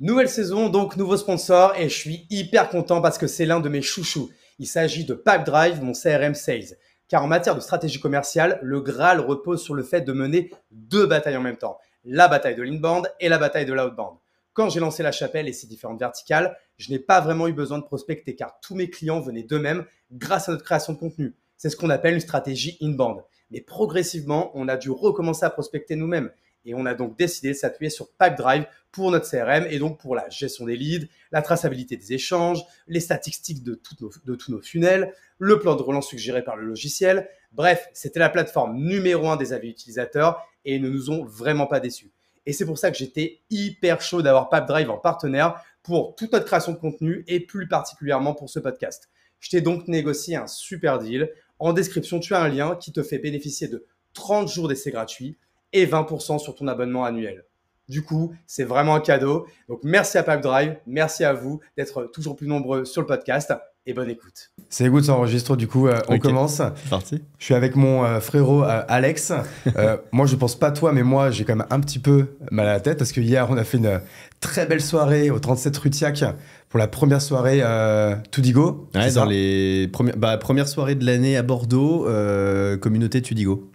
Nouvelle saison, donc nouveau sponsor, et je suis hyper content parce que c'est l'un de mes chouchous. Il s'agit de Pipedrive, mon CRM Sales. Car en matière de stratégie commerciale, le Graal repose sur le fait de mener deux batailles en même temps. La bataille de l'inbound et la bataille de l'outbound. Quand j'ai lancé la chapelle et ses différentes verticales, je n'ai pas vraiment eu besoin de prospecter car tous mes clients venaient d'eux-mêmes grâce à notre création de contenu. C'est ce qu'on appelle une stratégie inbound. Mais progressivement, on a dû recommencer à prospecter nous-mêmes. Et on a donc décidé de s'appuyer sur Pipedrive pour notre CRM et donc pour la gestion des leads, la traçabilité des échanges, les statistiques de tous nos funnels, le plan de relance suggéré par le logiciel. Bref, c'était la plateforme numéro 1 des avis utilisateurs et ils ne nous ont vraiment pas déçus. Et c'est pour ça que j'étais hyper chaud d'avoir Pipedrive en partenaire pour toute notre création de contenu et plus particulièrement pour ce podcast. Je t'ai donc négocié un super deal. En description, tu as un lien qui te fait bénéficier de 30 jours d'essai gratuit et 20% sur ton abonnement annuel. Du coup, c'est vraiment un cadeau. Donc, merci à Pipedrive, merci à vous d'être toujours plus nombreux sur le podcast et bonne écoute. C'est good, ça enregistre, du coup, on commence. C'est parti. Je suis avec mon frérot Alex. Moi, je pense pas toi, mais moi, j'ai quand même un petit peu mal à la tête parce que hier, on a fait une très belle soirée au 37 Rutiac pour la première soirée Tudigo. Ouais, dans les premières soirées de l'année à Bordeaux, communauté Tudigo,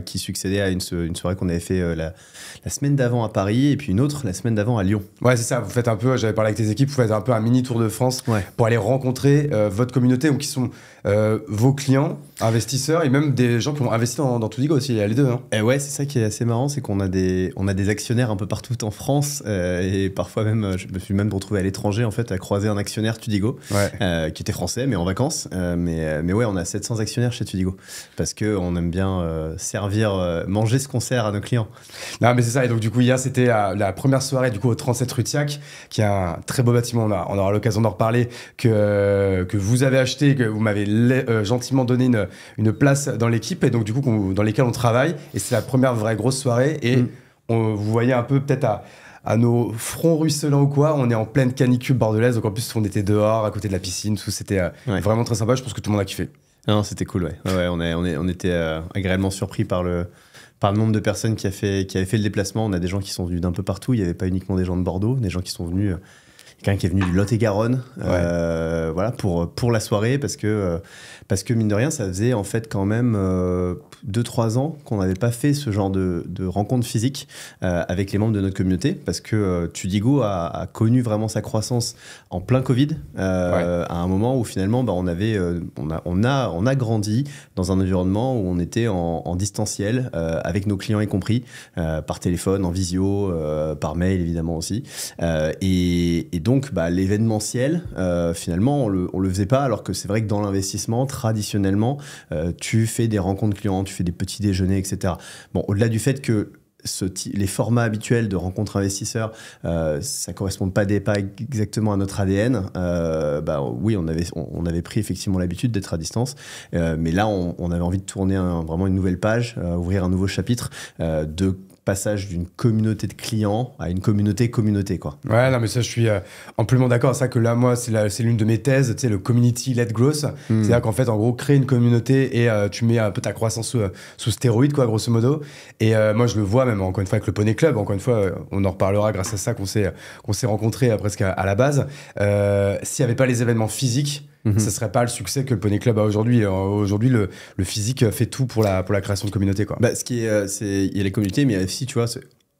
qui succédait à une soirée qu'on avait fait la semaine d'avant à Paris et puis une autre la semaine d'avant à Lyon. Ouais, c'est ça. Vous faites un peu, j'avais parlé avec tes équipes, vous faites un peu un mini tour de France pour aller rencontrer votre communauté, donc qui sont vos clients, investisseurs et même des gens qui ont investi dans Tudigo aussi. Il y a les deux. Hein. Et ouais, c'est ça qui est assez marrant, c'est qu'on a des actionnaires un peu partout en France et parfois même, je me suis même retrouvé à l'étranger en fait à croiser un actionnaire Tudigo qui était français mais en vacances. Mais ouais, on a 700 actionnaires chez Tudigo parce qu'on aime bien manger ce qu'on sert à nos clients. Non, mais c'est ça. Et donc, du coup, hier, c'était la première soirée du coup, au 37 Rutiac, qui est un très beau bâtiment. On aura l'occasion d'en reparler, que vous avez acheté, que vous m'avez gentiment donné une place dans l'équipe, et donc, du coup, dans lesquelles on travaille. Et c'est la première vraie grosse soirée. Et vous voyez un peu, peut-être, à nos fronts ruisselants ou quoi, on est en pleine canicule bordelaise. Donc, en plus, on était dehors, à côté de la piscine. Tout, c'était vraiment très sympa. Je pense que tout le monde a kiffé. Non, c'était cool, ouais. On était agréablement surpris par le nombre de personnes qui avaient fait le déplacement. On a des gens qui sont venus d'un peu partout. Il n'y avait pas uniquement des gens de Bordeaux, des gens qui sont venus. Quelqu'un qui est venu du Lot-et-Garonne, voilà, pour la soirée, parce que mine de rien, ça faisait en fait quand même 2-3 ans qu'on n'avait pas fait ce genre de rencontre physique avec les membres de notre communauté, parce que Tudigo a connu vraiment sa croissance en plein Covid, à un moment où finalement on a grandi dans un environnement où on était en distanciel, avec nos clients y compris, par téléphone, en visio, par mail évidemment aussi, et donc l'événementiel, finalement on le faisait pas, alors que c'est vrai que dans l'investissement traditionnellement tu fais des rencontres clients, tu fais des petits déjeuners, etc. Bon, au-delà du fait que les formats habituels de rencontres investisseurs, ça correspond pas exactement à notre ADN. Oui, on avait pris effectivement l'habitude d'être à distance, mais là on avait envie de tourner vraiment une nouvelle page, ouvrir un nouveau chapitre de passage d'une communauté de clients à une communauté quoi. Ouais, non, mais ça, je suis amplement d'accord. C'est ça que là, moi, c'est l'une de mes thèses, tu sais, le community-led growth. C'est-à-dire qu'en fait, en gros, créer une communauté et tu mets un peu ta croissance sous stéroïde, quoi, grosso modo. Et moi, je le vois même, encore une fois, avec le Poney Club. Encore une fois, on en reparlera grâce à ça qu'on s'est rencontrés presque à la base. S'il n'y avait pas les événements physiques, ça serait pas le succès que le Poney Club a aujourd'hui. Aujourd'hui, le physique fait tout pour la création de communauté, quoi. Ce qui est, il y a les communautés, mais il y a aussi, tu vois,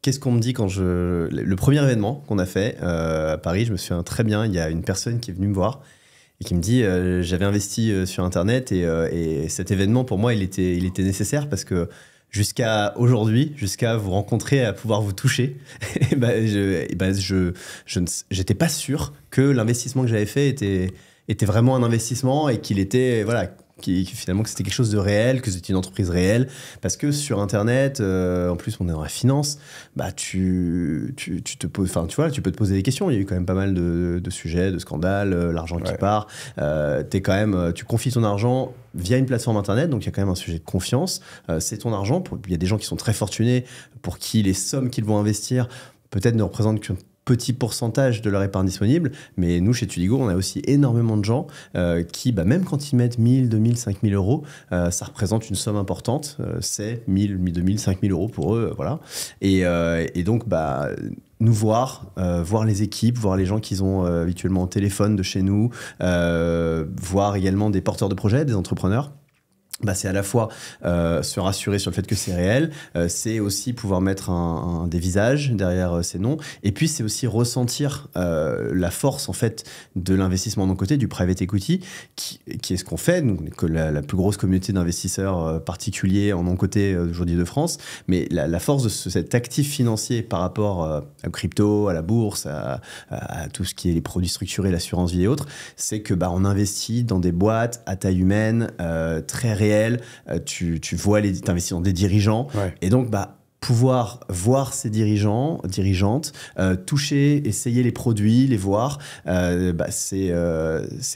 qu'est-ce qu'on me dit quand le premier événement qu'on a fait à Paris, je me souviens très bien, il y a une personne qui est venue me voir et qui me dit j'avais investi sur Internet et cet événement, pour moi, il était nécessaire parce que jusqu'à aujourd'hui, jusqu'à vous rencontrer, à pouvoir vous toucher, j'étais pas sûr que l'investissement que j'avais fait était vraiment un investissement et qu'il était, finalement que c'était quelque chose de réel, que c'était une entreprise réelle, parce que sur Internet, en plus on est dans la finance, tu te poses, enfin tu vois, tu peux te poser des questions. Il y a eu quand même pas mal de sujets, de scandales, l'argent qui part. Tu confies ton argent via une plateforme Internet, donc il y a quand même un sujet de confiance. C'est ton argent. Il y a des gens qui sont très fortunés pour qui les sommes qu'ils vont investir peut-être ne représentent petit pourcentage de leur épargne disponible, mais nous, chez Tudigo, on a aussi énormément de gens qui, même quand ils mettent 1000, 2000, 5000 euros, ça représente une somme importante. C'est 1000, 2000, 5000 euros pour eux, voilà. Et donc, nous voir les équipes, voir les gens qu'ils ont habituellement au téléphone de chez nous, voir également des porteurs de projets, des entrepreneurs. C'est à la fois se rassurer sur le fait que c'est réel, c'est aussi pouvoir mettre des visages derrière ces noms, et puis c'est aussi ressentir la force en fait de l'investissement de mon côté, du private equity, qui est ce qu'on fait, donc, que la plus grosse communauté d'investisseurs particuliers en mon côté aujourd'hui de France, mais la force de cet actif financier par rapport à crypto, à la bourse, à tout ce qui est les produits structurés, l'assurance vie et autres, c'est que on investit dans des boîtes à taille humaine, très réelles. Tu vois t'investis dans des dirigeants, et donc pouvoir voir ces dirigeantes, toucher, essayer les produits, les voir, c'est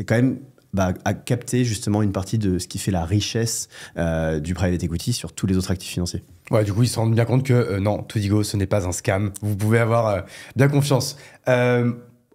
quand même à capter justement une partie de ce qui fait la richesse du private equity sur tous les autres actifs financiers. Ouais, du coup, ils se rendent bien compte que non, Tudigo, ce n'est pas un scam. Vous pouvez avoir bien confiance.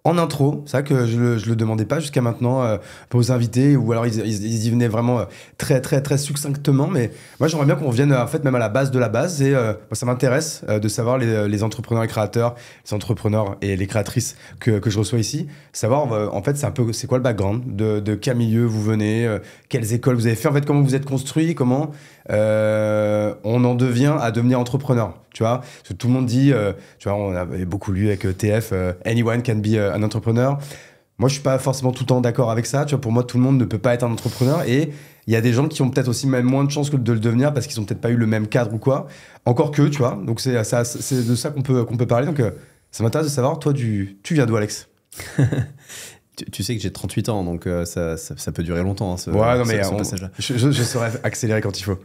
En intro, c'est vrai que je le demandais pas jusqu'à maintenant pour aux invités, ou alors ils y venaient vraiment très très très succinctement, mais moi j'aimerais bien qu'on revienne en fait même à la base de la base, et ça m'intéresse de savoir les entrepreneurs et créateurs, les entrepreneurs et les créatrices que je reçois ici, savoir en fait c'est quoi le background, de quel milieu vous venez, quelles écoles vous avez fait, en fait comment vous êtes construit, comment on en devient à devenir entrepreneur. Tu vois, parce que tout le monde dit, tu vois, on avait beaucoup lu avec TF, anyone can be an entrepreneur. Moi, je suis pas forcément tout le temps d'accord avec ça. Tu vois, pour moi, tout le monde ne peut pas être un entrepreneur. Et il y a des gens qui ont peut-être aussi même moins de chances que de le devenir parce qu'ils ont peut-être pas eu le même cadre ou quoi. Encore que, tu vois. Donc c'est de ça qu'on peut parler. Donc ça m'intéresse de savoir, toi, tu viens d'où, Alex? Tu sais que j'ai 38 ans, donc ça peut durer longtemps, ce passage-là. Je saurais accélérer quand il faut.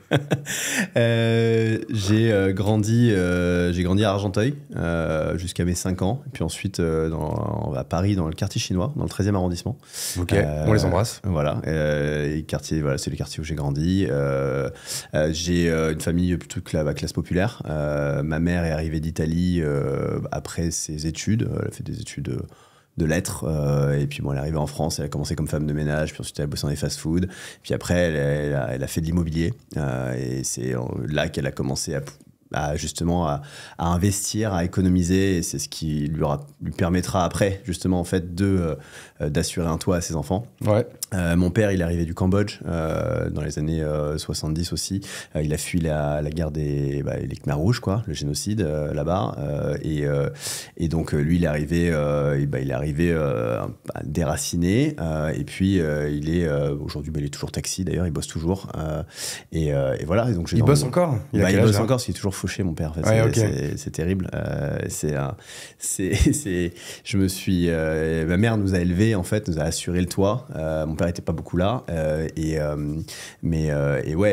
J'ai grandi à Argenteuil jusqu'à mes 5 ans, et puis ensuite à Paris, dans le quartier chinois, dans le 13e arrondissement. Ok, on les embrasse. Voilà, c'est le quartier où j'ai grandi. J'ai une famille plutôt classe populaire. Ma mère est arrivée d'Italie après ses études. Elle a fait des études de lettres, et puis elle est arrivée en France, elle a commencé comme femme de ménage, puis ensuite elle a bossé dans les fast-food, puis après elle a fait de l'immobilier, et c'est là qu'elle a commencé justement à investir, à économiser, et c'est ce qui lui permettra après justement en fait d'assurer un toit à ses enfants. Ouais. Mon père, il est arrivé du Cambodge dans les années 70 aussi. Il a fui la guerre les Khmers rouges, quoi, le génocide là-bas. Et donc lui, il est arrivé déraciné. Et puis il est aujourd'hui, il est toujours taxi d'ailleurs, il bosse toujours. Et voilà. Et donc il bosse encore. Il bosse encore, parce qu'il est toujours fauché, mon père. En fait. C'est terrible. Je me suis. Ma mère nous a élevés, en fait, nous a assuré le toit. Mon père n'était pas beaucoup là, mais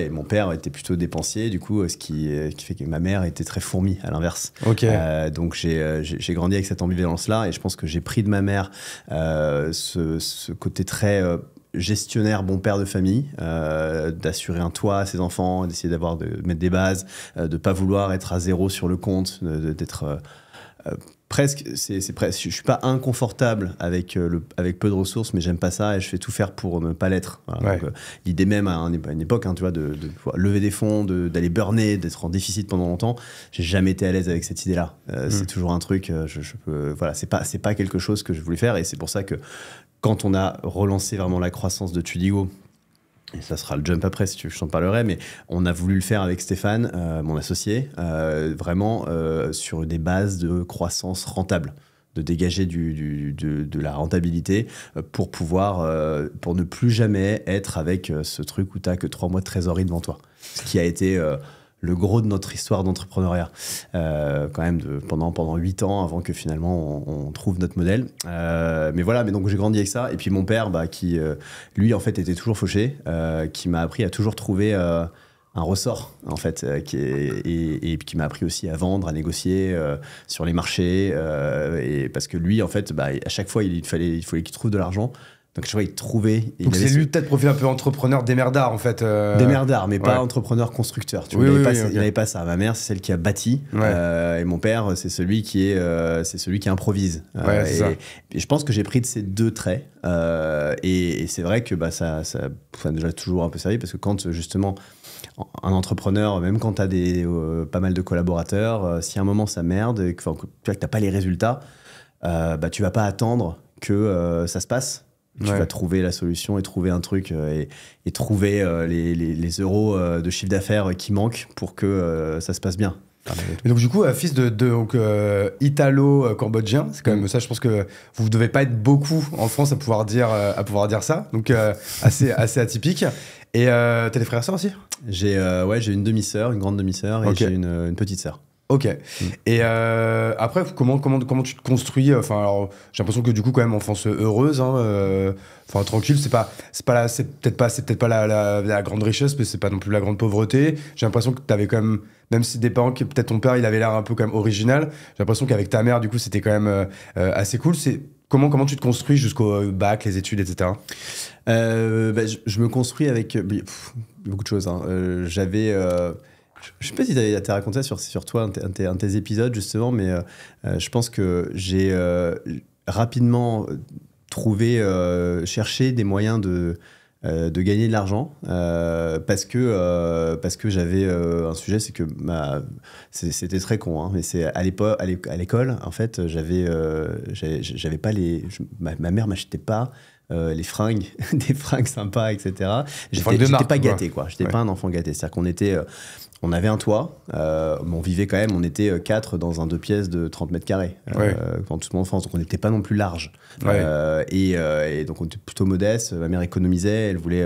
mon père était plutôt dépensier, du coup, ce qui fait que ma mère était très fourmi, à l'inverse. Okay. Donc j'ai grandi avec cette ambivalence-là, et je pense que j'ai pris de ma mère ce côté très gestionnaire, bon père de famille, d'assurer un toit à ses enfants, d'essayer de mettre des bases, de pas vouloir être à zéro sur le compte, d'être presque, je suis pas inconfortable avec peu de ressources, mais j'aime pas ça et je fais tout faire pour ne pas l'être. Voilà. Ouais. Donc, l'idée même à une époque, tu vois, de pouvoir lever des fonds, d'aller burner, d'être en déficit pendant longtemps, j'ai jamais été à l'aise avec cette idée-là. C'est toujours un truc, voilà, c'est pas quelque chose que je voulais faire, et c'est pour ça que quand on a relancé vraiment la croissance de Tudigo, et ça sera le jump après si tu veux, je t'en parlerai, mais on a voulu le faire avec Stéphane, mon associé, vraiment sur des bases de croissance rentable, de dégager de la rentabilité pour pour ne plus jamais être avec ce truc où tu n'as que 3 mois de trésorerie devant toi. Ce qui a été le gros de notre histoire d'entrepreneuriat, quand même pendant 8 ans avant que finalement on trouve notre modèle. Mais voilà, mais donc j'ai grandi avec ça. Et puis mon père, qui lui en fait était toujours fauché, qui m'a appris à toujours trouver un ressort en fait, et qui m'a appris aussi à vendre, à négocier sur les marchés, et parce que lui en fait, à chaque fois il fallait qu'il trouve de l'argent. Donc, je vois, il trouvait. Donc, c'est lui, peut-être, profil un peu entrepreneur démerdard, en fait. Démerdard, mais pas entrepreneur constructeur. Tu vois, il n'avait pas ça. Ma mère, c'est celle qui a bâti. Et mon père, c'est celui qui improvise. Et je pense que j'ai pris de ces deux traits. Et c'est vrai que ça a déjà toujours un peu servi parce que quand, justement, un entrepreneur, même quand tu as pas mal de collaborateurs, si à un moment ça merde et que tu n'as pas les résultats, tu vas pas attendre que ça se passe. Tu vas trouver la solution et trouver un truc et trouver les euros de chiffre d'affaires qui manquent pour que ça se passe bien. Et donc du coup, fils de italo-cambodgien, c'est quand même ça. Je pense que vous devez pas être beaucoup en France à pouvoir dire ça. Donc assez atypique. Et t'as des frères et sœurs aussi? J'ai une demi-sœur, une grande demi-sœur, et j'ai une petite sœur. Ok. Et après, comment tu te construis? Enfin, alors, j'ai l'impression que du coup, quand même, enfance heureuse, enfin tranquille. C'est peut-être pas la grande richesse, mais c'est pas non plus la grande pauvreté. J'ai l'impression que t'avais quand même si des parents, peut-être ton père, il avait l'air un peu quand même original. J'ai l'impression qu'avec ta mère, du coup, c'était quand même assez cool. Comment tu te construis jusqu'au bac, les études, etc. Je me construis avec beaucoup de choses. J'avais je sais pas si tu as raconté ça sur toi, un de tes épisodes, justement, mais je pense que j'ai rapidement cherché des moyens de gagner de l'argent parce que j'avais un sujet, c'est que c'était très con, hein, mais c'est à l'école, en fait, j'avais pas ma mère m'achetait pas les fringues, des fringues sympas, etc. J'étais pas gâté, quoi. J'étais pas un enfant gâté. C'est-à-dire on avait un toit, mais on vivait quand même, on était 4 dans un 2 pièces de 30 mètres carrés pendant toute mon enfance, donc on n'était pas non plus large. Et donc on était plutôt modeste. Ma mère économisait, elle voulait...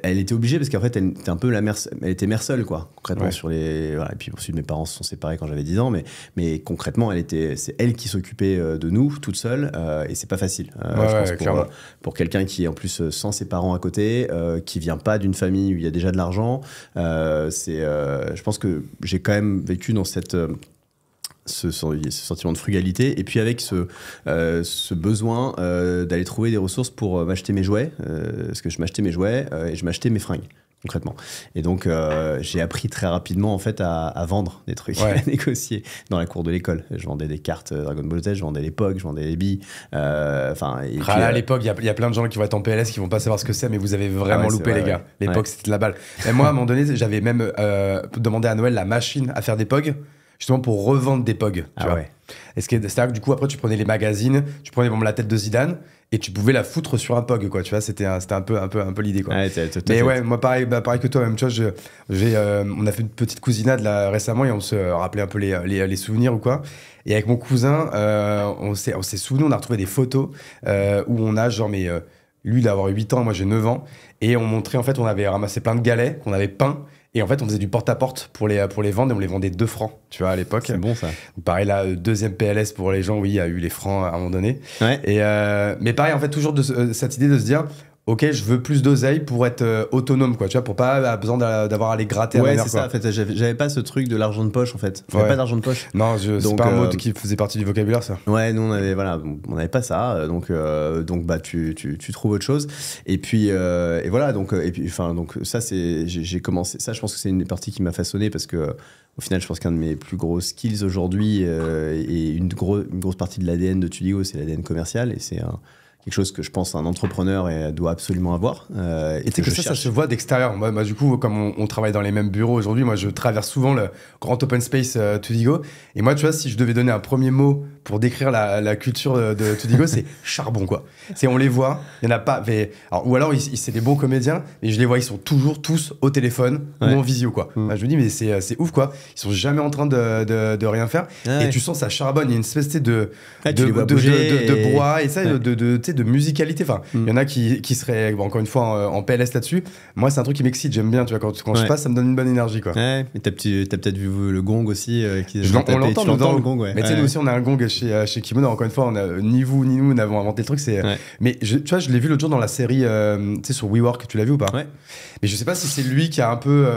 elle était obligée parce qu'en fait elle était un peu elle était mère seule, quoi, concrètement. Et puis ensuite mes parents se sont séparés quand j'avais 10 ans, mais concrètement c'est elle qui s'occupait de nous toute seule, et c'est pas facile. Je pense pour quelqu'un qui est en plus sans ses parents à côté, qui vient pas d'une famille où il y a déjà de l'argent, je pense que j'ai quand même vécu dans ce sentiment de frugalité, et puis avec ce besoin d'aller trouver des ressources pour m'acheter mes jouets, parce que je m'achetais mes jouets et je m'achetais mes fringues, concrètement. Et donc j'ai appris très rapidement, en fait, à vendre des trucs, à négocier dans la cour de l'école. Je vendais des cartes Dragon Ball Z, je vendais les POG, je vendais les billes. À l'époque, il y a plein de gens qui vont être en PLS qui vont pas savoir ce que c'est, mais vous avez vraiment loupé, les gars. L'époque, c'était de la balle. Et moi, à un moment donné, j'avais même demandé à Noël la machine à faire des POG, justement pour revendre des POG. C'est-à-dire que du coup, après, tu prenais les magazines, tu prenais la tête de Zidane, et tu pouvais la foutre sur un POG, quoi. Tu vois, c'était un peu l'idée, quoi. Mais ouais, moi, pareil que toi, même, tu vois, on a fait une petite cousinade là récemment, et on se rappelait un peu les souvenirs ou quoi. Et avec mon cousin, on s'est souvenu, on a retrouvé des photos où on a lui, il a avoir 8 ans, moi j'ai 9 ans, et on montrait, en fait, on avait ramassé plein de galets qu'on avait peints. Et en fait, on faisait du porte-à-porte pour les vendre, et on les vendait 2 francs, tu vois, à l'époque. C'est bon, ça. Donc, pareil, là, deuxième PLS pour les gens, oui, il y a eu les francs à un moment donné. Mais pareil, en fait, toujours cette idée de se dire, ok, je veux plus d'oseille pour être autonome, quoi, tu vois, pour pas avoir besoin d'avoir à les gratter à ma mère, c'est ça, en fait, j'avais pas ce truc de l'argent de poche, en fait. J'avais pas d'argent de poche. Non, c'est pas un mot qui faisait partie du vocabulaire, ça. Ouais, nous, on avait pas ça, donc tu trouves autre chose. Et puis, et voilà, donc ça, j'ai commencé, ça, je pense que c'est une des parties qui m'a façonné, parce que, au final, je pense qu'un de mes plus gros skills aujourd'hui, et une grosse partie de l'ADN de Tudigo, c'est l'ADN commercial, et c'est quelque chose que je pense un entrepreneur doit absolument avoir. Et c'est que ça se voit d'extérieur. Moi, du coup, comme on travaille dans les mêmes bureaux aujourd'hui, moi, je traverse souvent le grand open space Tudigo. Et moi, tu vois, si je devais donner un premier mot pour décrire la culture de Tudigo, c'est charbon, quoi. On les voit, il n'y en a pas. Ou alors, c'est des bons comédiens, mais je les vois, ils sont toujours tous au téléphone ou en visio, quoi. Je me dis, mais c'est ouf, quoi. Ils sont jamais en train de rien faire. Et tu sens, ça charbonne. Il y a une espèce de brouhaha et ça, de musicalité. Enfin, il y en a qui seraient, encore une fois, en PLS là-dessus. Moi, c'est un truc qui m'excite. J'aime bien, tu vois, quand je passe, ça me donne une bonne énergie, quoi. Ouais, mais t'as peut-être vu le gong aussi. On l'entend dedans, le gong, ouais. Mais tu sais, nous aussi, on a un gong chez Kimono. Encore une fois, ni vous ni nous n'avons inventé le truc. Mais tu vois, je l'ai vu l'autre jour dans la série, tu sais, sur WeWork. Tu l'as vu ou pas? Ouais. Mais je sais pas si c'est lui qui a un peu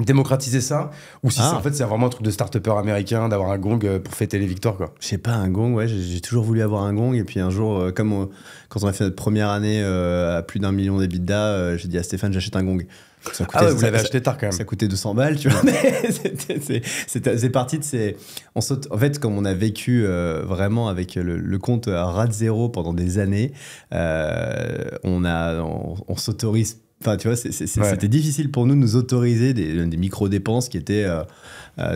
démocratiser ça, ou si en fait c'est vraiment un truc de start-upper américain d'avoir un gong pour fêter les victoires, quoi. Je sais pas, un gong, ouais, j'ai toujours voulu avoir un gong, et puis un jour, quand on a fait notre première année à plus d'1 million d'EBITDA, j'ai dit à Stéphane, j'achète un gong. Ça coûtait, vous l'avez acheté tard quand même. Ça coûtait 200 balles, tu vois, mais c'est parti de ces... En fait, comme on a vécu vraiment avec le compte à ras de zéro pendant des années, on s'autorise. Enfin, tu vois, c'était difficile pour nous de nous autoriser des micro-dépenses qui étaient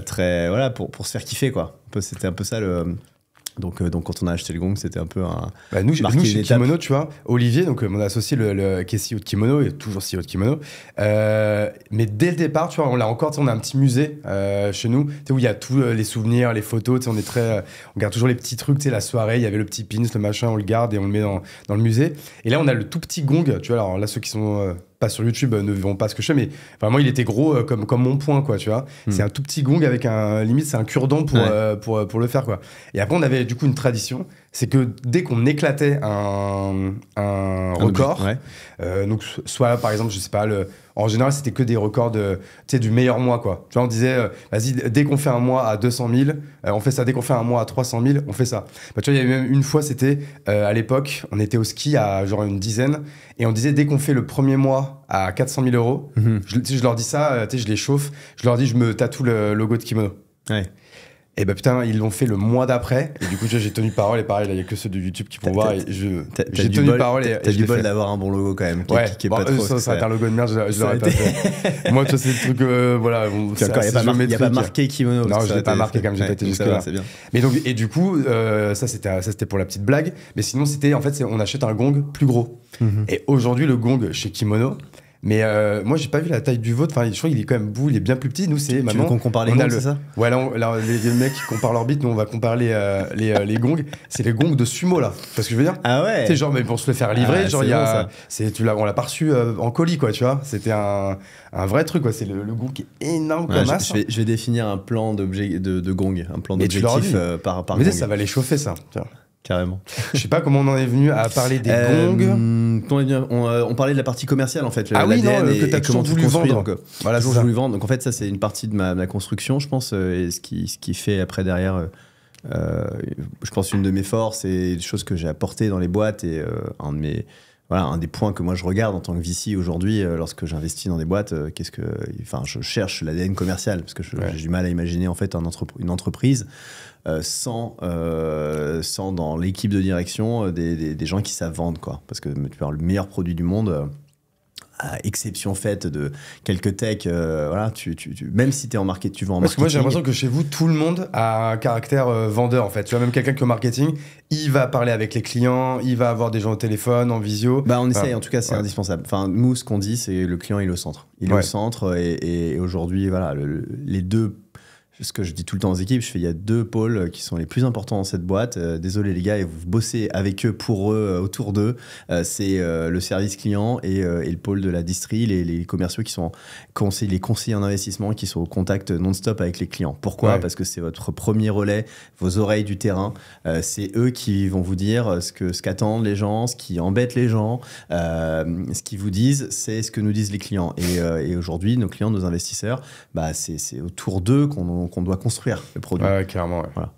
très... Voilà, pour se faire kiffer, quoi. C'était un peu ça le... Donc, quand on a acheté le gong, c'était un peu un... nous chez Kimono, tu vois, Olivier, donc mon associé, qui est CEO de Kimono, et toujours CEO de Kimono, mais dès le départ, tu vois, on a un petit musée chez nous, où il y a tous les souvenirs, les photos, on garde toujours les petits trucs, la soirée, il y avait le petit pins, le machin, on le garde et on le met dans le musée. Et là, on a le tout petit gong, tu vois, alors là, ceux qui sont... pas sur YouTube ne verront pas ce que je fais, mais vraiment il était gros comme mon poing, quoi, tu vois. C'est un tout petit gong avec limite c'est un cure-dent pour le faire, quoi. Et après on avait du coup une tradition, c'est que dès qu'on éclatait un record, donc soit par exemple je sais pas, en général c'était que des records du meilleur mois, quoi. Tu vois, on disait vas-y, dès qu'on fait un mois à 200 000 on fait ça, dès qu'on fait un mois à 300 000 on fait ça. Bah, tu vois, il y avait même une fois, c'était à l'époque on était au ski à genre une dizaine et on disait dès qu'on fait le premier mois à 400 000 euros, je leur dis ça, je les chauffe, je leur dis je me tatoue le logo de Kimono. Ouais. Et bah putain, ils l'ont fait le mois d'après. Et du coup, j'ai tenu parole. Et pareil, il n'y a que ceux de YouTube qui pourront voir. J'ai tenu parole. T'as du bol d'avoir un bon logo quand même. Qui est pas trop. Ça va être un logo de merde, je l'aurais pas fait. Moi, tu vois, c'est le truc. Voilà. Il n'y a pas marqué Kimono. Non, je l'ai pas marqué comme j'ai pas été jusque-là. C'est bien. Mais donc, et du coup, ça c'était pour la petite blague. Mais sinon, c'était en fait, on achète un gong plus gros. Et aujourd'hui, le gong chez Kimono. Mais moi, j'ai pas vu la taille du vôtre. Enfin, je crois qu'il est quand même beau, il est bien plus petit. Nous, c'est maintenant. Tu veux qu'on compare les gongs, c'est ça ? Ouais, là, les mecs qui comparent leur bite, nous, on va comparer les gongs. C'est les gongs de sumo, là. Tu vois ce que je veux dire ? Ah ouais. Tu sais, genre, mais pour se le faire livrer, genre, on l'a pas reçu en colis, quoi, tu vois. C'était un vrai truc, quoi. C'est le gong qui est énorme comme ça. Je vais définir un plan de gong, un plan d'objectif par mais gong. Ça va les chauffer, ça. Tu vois. Carrément. Je sais pas comment on en est venu à parler des gongs. On parlait de la partie commerciale en fait. Que t'as toujours voulu vendre. Voilà, toujours voulu vendre. Donc en fait, ça c'est une partie de ma construction, je pense, et ce qui fait après derrière. Je pense une de mes forces et des choses que j'ai apportées dans les boîtes et un des points que moi je regarde en tant que VC aujourd'hui lorsque j'investis dans des boîtes, je cherche l'ADN commercial parce que j'ai du mal à imaginer en fait une entreprise sans dans l'équipe de direction des gens qui savent vendre, quoi. Parce que tu peux avoir le meilleur produit du monde, à exception faite de quelques techs, voilà, même si tu es en marketing, tu vends en marketing. Parce que moi j'ai l'impression que chez vous, tout le monde a un caractère vendeur en fait. Tu vois, même quelqu'un qui est au marketing, il va parler avec les clients, il va avoir des gens au téléphone, en visio. On essaye, en tout cas c'est indispensable. Enfin, nous, ce qu'on dit, c'est le client il est au centre. Il est au centre et aujourd'hui, voilà, les deux. Ce que je dis tout le temps aux équipes, il y a 2 pôles qui sont les plus importants dans cette boîte. Désolé les gars, et vous bossez avec eux, pour eux, autour d'eux. C'est le service client et le pôle de la distri, les commerciaux qui sont les conseillers en investissement qui sont au contact non-stop avec les clients. Pourquoi ? Parce que c'est votre premier relais, vos oreilles du terrain. C'est eux qui vont vous dire ce qu'attendent les gens, ce qui embête les gens. Ce qu'ils vous disent, c'est ce que nous disent les clients. Et aujourd'hui, nos clients, nos investisseurs, c'est autour d'eux qu'on doit construire le produit. Ouais, clairement. Ouais. Voilà.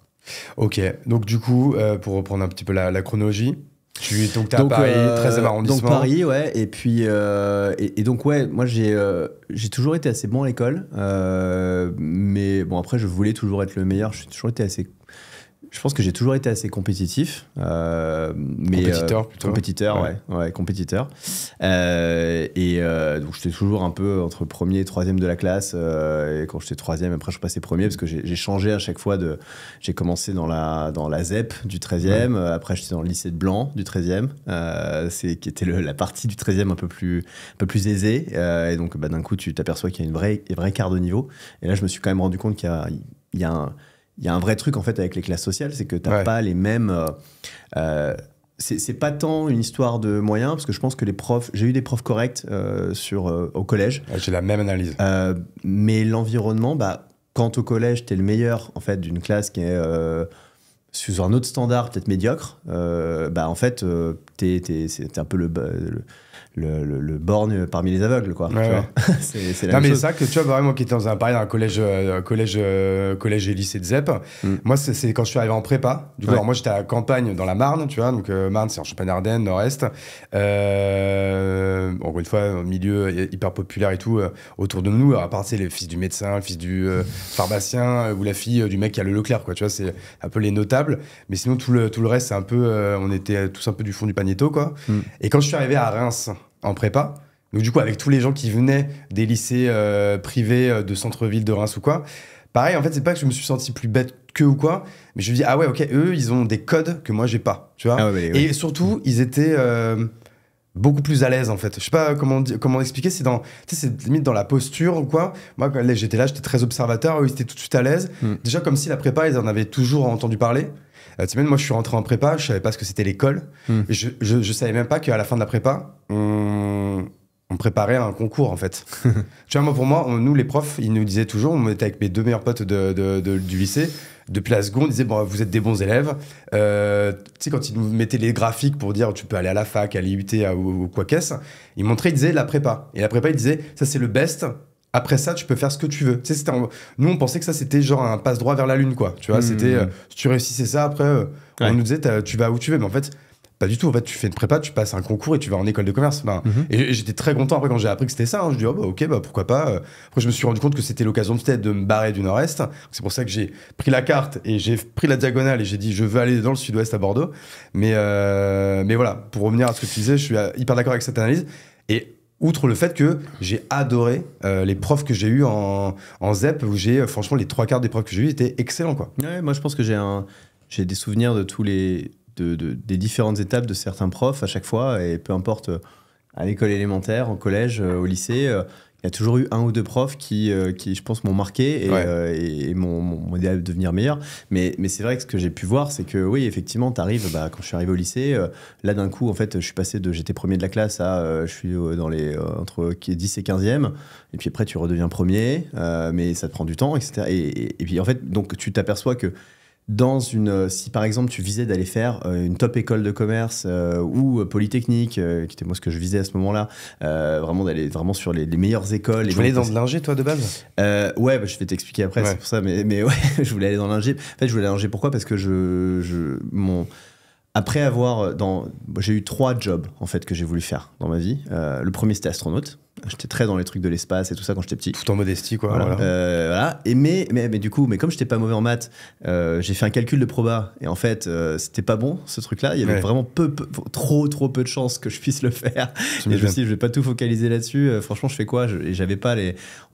Ok, donc du coup, pour reprendre un petit peu la chronologie, tu es à Paris, 13e arrondissement. Donc Paris, ouais, et puis donc ouais, moi j'ai toujours été assez bon à l'école, mais bon après je voulais toujours être le meilleur. Je pense que j'ai toujours été assez compétitif. Compétiteur plutôt. Compétiteur, ouais, compétiteur. Donc j'étais toujours un peu entre premier et troisième de la classe. Et quand j'étais troisième, après je passais premier parce que j'ai changé à chaque fois j'ai commencé dans la ZEP du 13e. Après j'étais dans le lycée de Blanc du 13e. Qui était la partie du 13e un peu plus aisée. Et donc d'un coup tu t'aperçois qu'il y a une vraie écart de niveau. Et là je me suis quand même rendu compte qu'il y a un vrai truc en fait avec les classes sociales, c'est que t'as pas les mêmes. C'est pas tant une histoire de moyens, parce que je pense que j'ai eu des profs corrects au collège. J'ai la même analyse. Mais l'environnement, quand au collège t'es le meilleur en fait d'une classe qui est sous un autre standard peut-être médiocre, en fait c'est un peu le borgne parmi les aveugles, quoi. Ouais, tu ouais. vois. C'est la Non, même mais chose. c'est ça que tu vois, vraiment, qui était dans un collège et lycée de ZEP. Moi, c'est quand je suis arrivé en prépa. Du coup, Ouais. alors moi, j'étais à la campagne dans la Marne, tu vois. Donc, Marne, c'est en Champagne-Ardenne, Nord-Est. Encore une fois, un milieu hyper populaire et tout autour de nous. À part, c'est le fils du médecin, le fils du pharmacien ou la fille du mec qui a le Leclerc, quoi. Tu vois, c'est un peu les notables. Mais sinon, tout le reste, c'est un peu. On était tous un peu du fond du panier-tôt, quoi. Et quand je suis arrivé à Reims en prépa, donc du coup, avec tous les gens qui venaient des lycées privés de centre-ville de Reims ou quoi, pareil, en fait, c'est pas que je me suis senti plus bête qu'eux ou quoi, mais je me dis, ah ouais, ok, eux, ils ont des codes que moi, j'ai pas, tu vois. Ah ouais, Et surtout, ils étaient beaucoup plus à l'aise, en fait. Je sais pas comment expliquer, tu sais, c'est limite dans la posture ou quoi. Moi, quand j'étais là, j'étais très observateur, eux, ils étaient tout de suite à l'aise. Déjà, comme si la prépa, ils en avaient toujours entendu parler. Tu sais, même moi, je suis rentré en prépa, je savais pas ce que c'était l'école. Et je savais même pas qu'à la fin de la prépa, on préparait un concours, en fait. Tu vois, pour moi, nous, les profs, ils nous disaient toujours, on était avec mes 2 meilleurs potes du lycée, depuis la seconde, ils disaient, bon, vous êtes des bons élèves. Tu sais, quand ils nous mettaient les graphiques pour dire, tu peux aller à la fac, à l'IUT ou quoi qu'est-ce, ils montraient, ils disaient la prépa. Et la prépa, ils disaient, ça, c'est le best. Après ça, tu peux faire ce que tu veux. Tu sais, nous, on pensait que ça, c'était genre un passe-droit vers la lune, quoi. Tu vois, c'était, si tu réussissais ça, après, on nous disait, tu vas où tu veux. Mais en fait, pas du tout. En fait, tu fais une prépa, tu passes un concours et tu vas en école de commerce. Et j'étais très content après quand j'ai appris que c'était ça. Je dis, oh, bah, ok, bah, pourquoi pas. Après, je me suis rendu compte que c'était l'occasion peut-être de me barrer du Nord-Est. C'est pour ça que j'ai pris la carte et j'ai pris la diagonale et j'ai dit, je veux aller dans le Sud-Ouest à Bordeaux. Mais voilà, pour revenir à ce que tu disais, je suis hyper d'accord avec cette analyse. Et outre le fait que j'ai adoré les profs que j'ai eus en ZEP, où franchement, les 3/4 des profs que j'ai eus étaient excellents, quoi. Ouais, moi, je pense que j'ai des souvenirs de tous des différentes étapes de certains profs à chaque fois, et peu importe à l'école élémentaire, au collège, au lycée, il y a toujours eu 1 ou 2 profs qui je pense, m'ont marqué et m'ont aidé à devenir meilleur. Mais c'est vrai que ce que j'ai pu voir, c'est que oui, effectivement, t'arrives, quand je suis arrivé au lycée, là d'un coup, en fait, je suis passé j'étais premier de la classe à je suis dans les entre 10 et 15e, et puis après tu redeviens premier, mais ça te prend du temps, etc. Et puis en fait, donc tu t'aperçois que si par exemple tu visais d'aller faire une top école de commerce ou polytechnique, qui était moi ce que je visais à ce moment-là, vraiment d'aller vraiment sur les meilleures écoles. Tu voulais aller dans de l'ingé, toi, de base? Ouais, je vais t'expliquer après, c'est pour ça, mais ouais, je voulais aller dans l'ingé. En fait, je voulais aller dans l'ingé, pourquoi? Parce que après j'ai eu 3 jobs en fait que j'ai voulu faire dans ma vie. Le premier, c'était astronaute. J'étais très dans les trucs de l'espace et tout ça quand j'étais petit. Tout en modestie, quoi. Voilà. Voilà. Voilà. Et mais du coup, comme j'étais pas mauvais en maths, j'ai fait un calcul de proba et en fait, c'était pas bon ce truc-là. Il y avait vraiment trop peu de chances que je puisse le faire. Et je me suis dit, je vais pas tout focaliser là-dessus. Franchement, je fais quoi? Et j'avais pas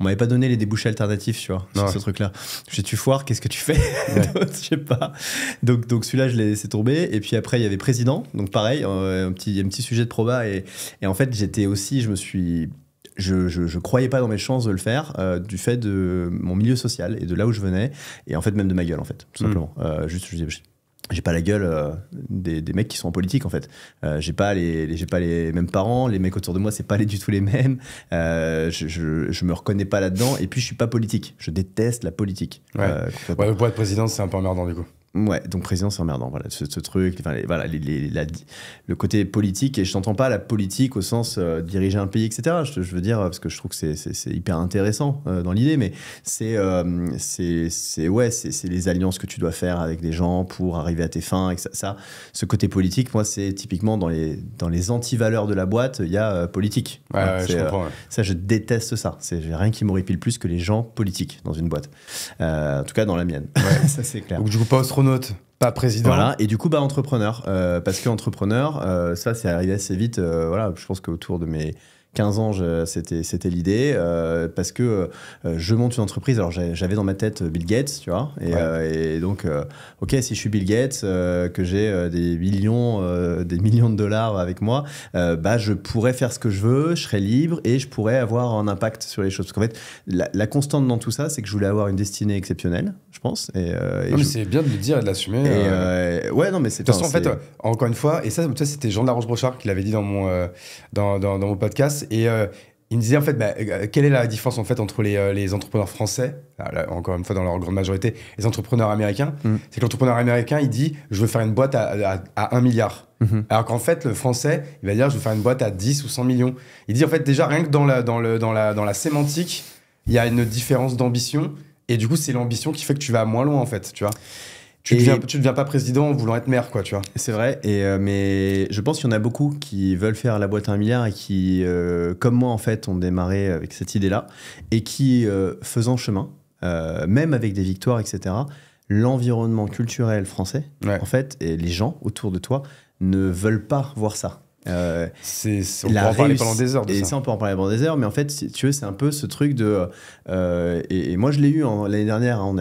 on m'avait pas donné les débouchés alternatifs, tu vois, sur ce truc-là. Tu foires, qu'est-ce que tu fais? Je sais pas. Donc celui-là, je l'ai laissé tomber. Et puis après, il y avait président. Donc pareil, un petit sujet de proba et en fait, j'étais aussi, je croyais pas dans mes chances de le faire du fait de mon milieu social et de là où je venais et en fait même de ma gueule en fait, tout simplement. Juste j'ai pas la gueule des mecs qui sont en politique en fait. J'ai pas les mêmes parents, les mecs autour de moi c'est pas du tout les mêmes. Je me reconnais pas là-dedans et puis je suis pas politique. Je déteste la politique. Ouais, pour être président c'est un peu emmerdant du coup. Ouais, donc président c'est emmerdant, voilà, ce truc, enfin, voilà, le côté politique, et je n'entends pas la politique au sens diriger un pays, etc. Je veux dire, parce que je trouve que c'est hyper intéressant dans l'idée, mais c'est les alliances que tu dois faire avec des gens pour arriver à tes fins, et ça, ce côté politique, moi, c'est typiquement dans les anti-valeurs de la boîte, il y a politique. Ouais, je comprends. Ça, je déteste ça. J'ai rien qui m'horripile plus que les gens politiques dans une boîte. En tout cas, dans la mienne. Ouais. Ça, c'est clair. Donc, du coup, pas astronaute, pas président. Voilà, et du coup, entrepreneur. Parce que entrepreneur, ça, c'est arrivé assez vite. Voilà, je pense qu'autour de mes 15 ans, c'était l'idée, parce que je monte une entreprise. Alors, j'avais dans ma tête Bill Gates, tu vois, et donc, ok, si je suis Bill Gates, que j'ai des millions de dollars avec moi, je pourrais faire ce que je veux, je serais libre et je pourrais avoir un impact sur les choses. Parce qu'en fait, la constante dans tout ça, c'est que je voulais avoir une destinée exceptionnelle, je pense. Non, mais c'est bien de le dire et de l'assumer. Ouais, non, mais c'est... De toute façon, en fait, encore une fois, et ça, c'était Jean de la Roche-Brochard qui l'avait dit dans mon podcast. Et il me disait en fait, quelle est la différence en fait entre les entrepreneurs français, là, encore une fois dans leur grande majorité, et les entrepreneurs américains. C'est que l'entrepreneur américain, il dit, je veux faire une boîte à 1 milliard. Alors qu'en fait, le français, il va dire, je veux faire une boîte à 10 ou 100 millions. Il dit en fait déjà rien que dans la sémantique, il y a une différence d'ambition, et du coup, c'est l'ambition qui fait que tu vas moins loin en fait, tu vois. Tu deviens pas président en voulant être maire, quoi, tu vois. C'est vrai, mais je pense qu'il y en a beaucoup qui veulent faire la boîte à 1 milliard et qui, comme moi, en fait, ont démarré avec cette idée-là et qui, faisant chemin, même avec des victoires, etc., l'environnement culturel français, en fait, et les gens autour de toi ne veulent pas voir ça. On peut en parler pendant des heures de ça. On peut en parler pendant des heures, mais en fait, si tu veux, c'est un peu ce truc de... et moi, je l'ai eu l'année dernière, hein,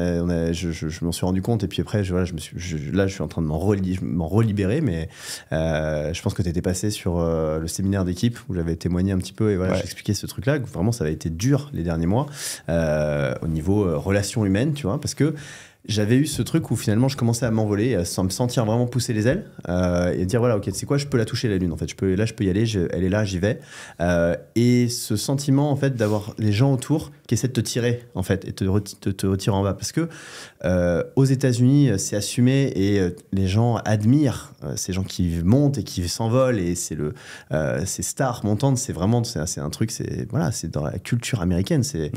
je m'en suis rendu compte, et puis après, là, je suis en train de m'en relibérer, mais je pense que tu étais passé sur le séminaire d'équipe, où j'avais témoigné un petit peu, et voilà, j'expliquais ce truc-là, que vraiment, ça avait été dur les derniers mois, au niveau relations humaines, tu vois, parce que j'avais eu ce truc où finalement je commençais à m'envoler, sans me sentir vraiment pousser les ailes et dire voilà, ok, c'est quoi, je peux la toucher la lune en fait, je peux y aller, elle est là, j'y vais. Et ce sentiment en fait d'avoir les gens autour qui essaient de te tirer en fait et te retirer en bas, parce que aux États-Unis c'est assumé et les gens admirent ces gens qui montent et qui s'envolent, et c'est ces stars montantes, c'est vraiment c'est un truc, c'est dans la culture américaine, c'est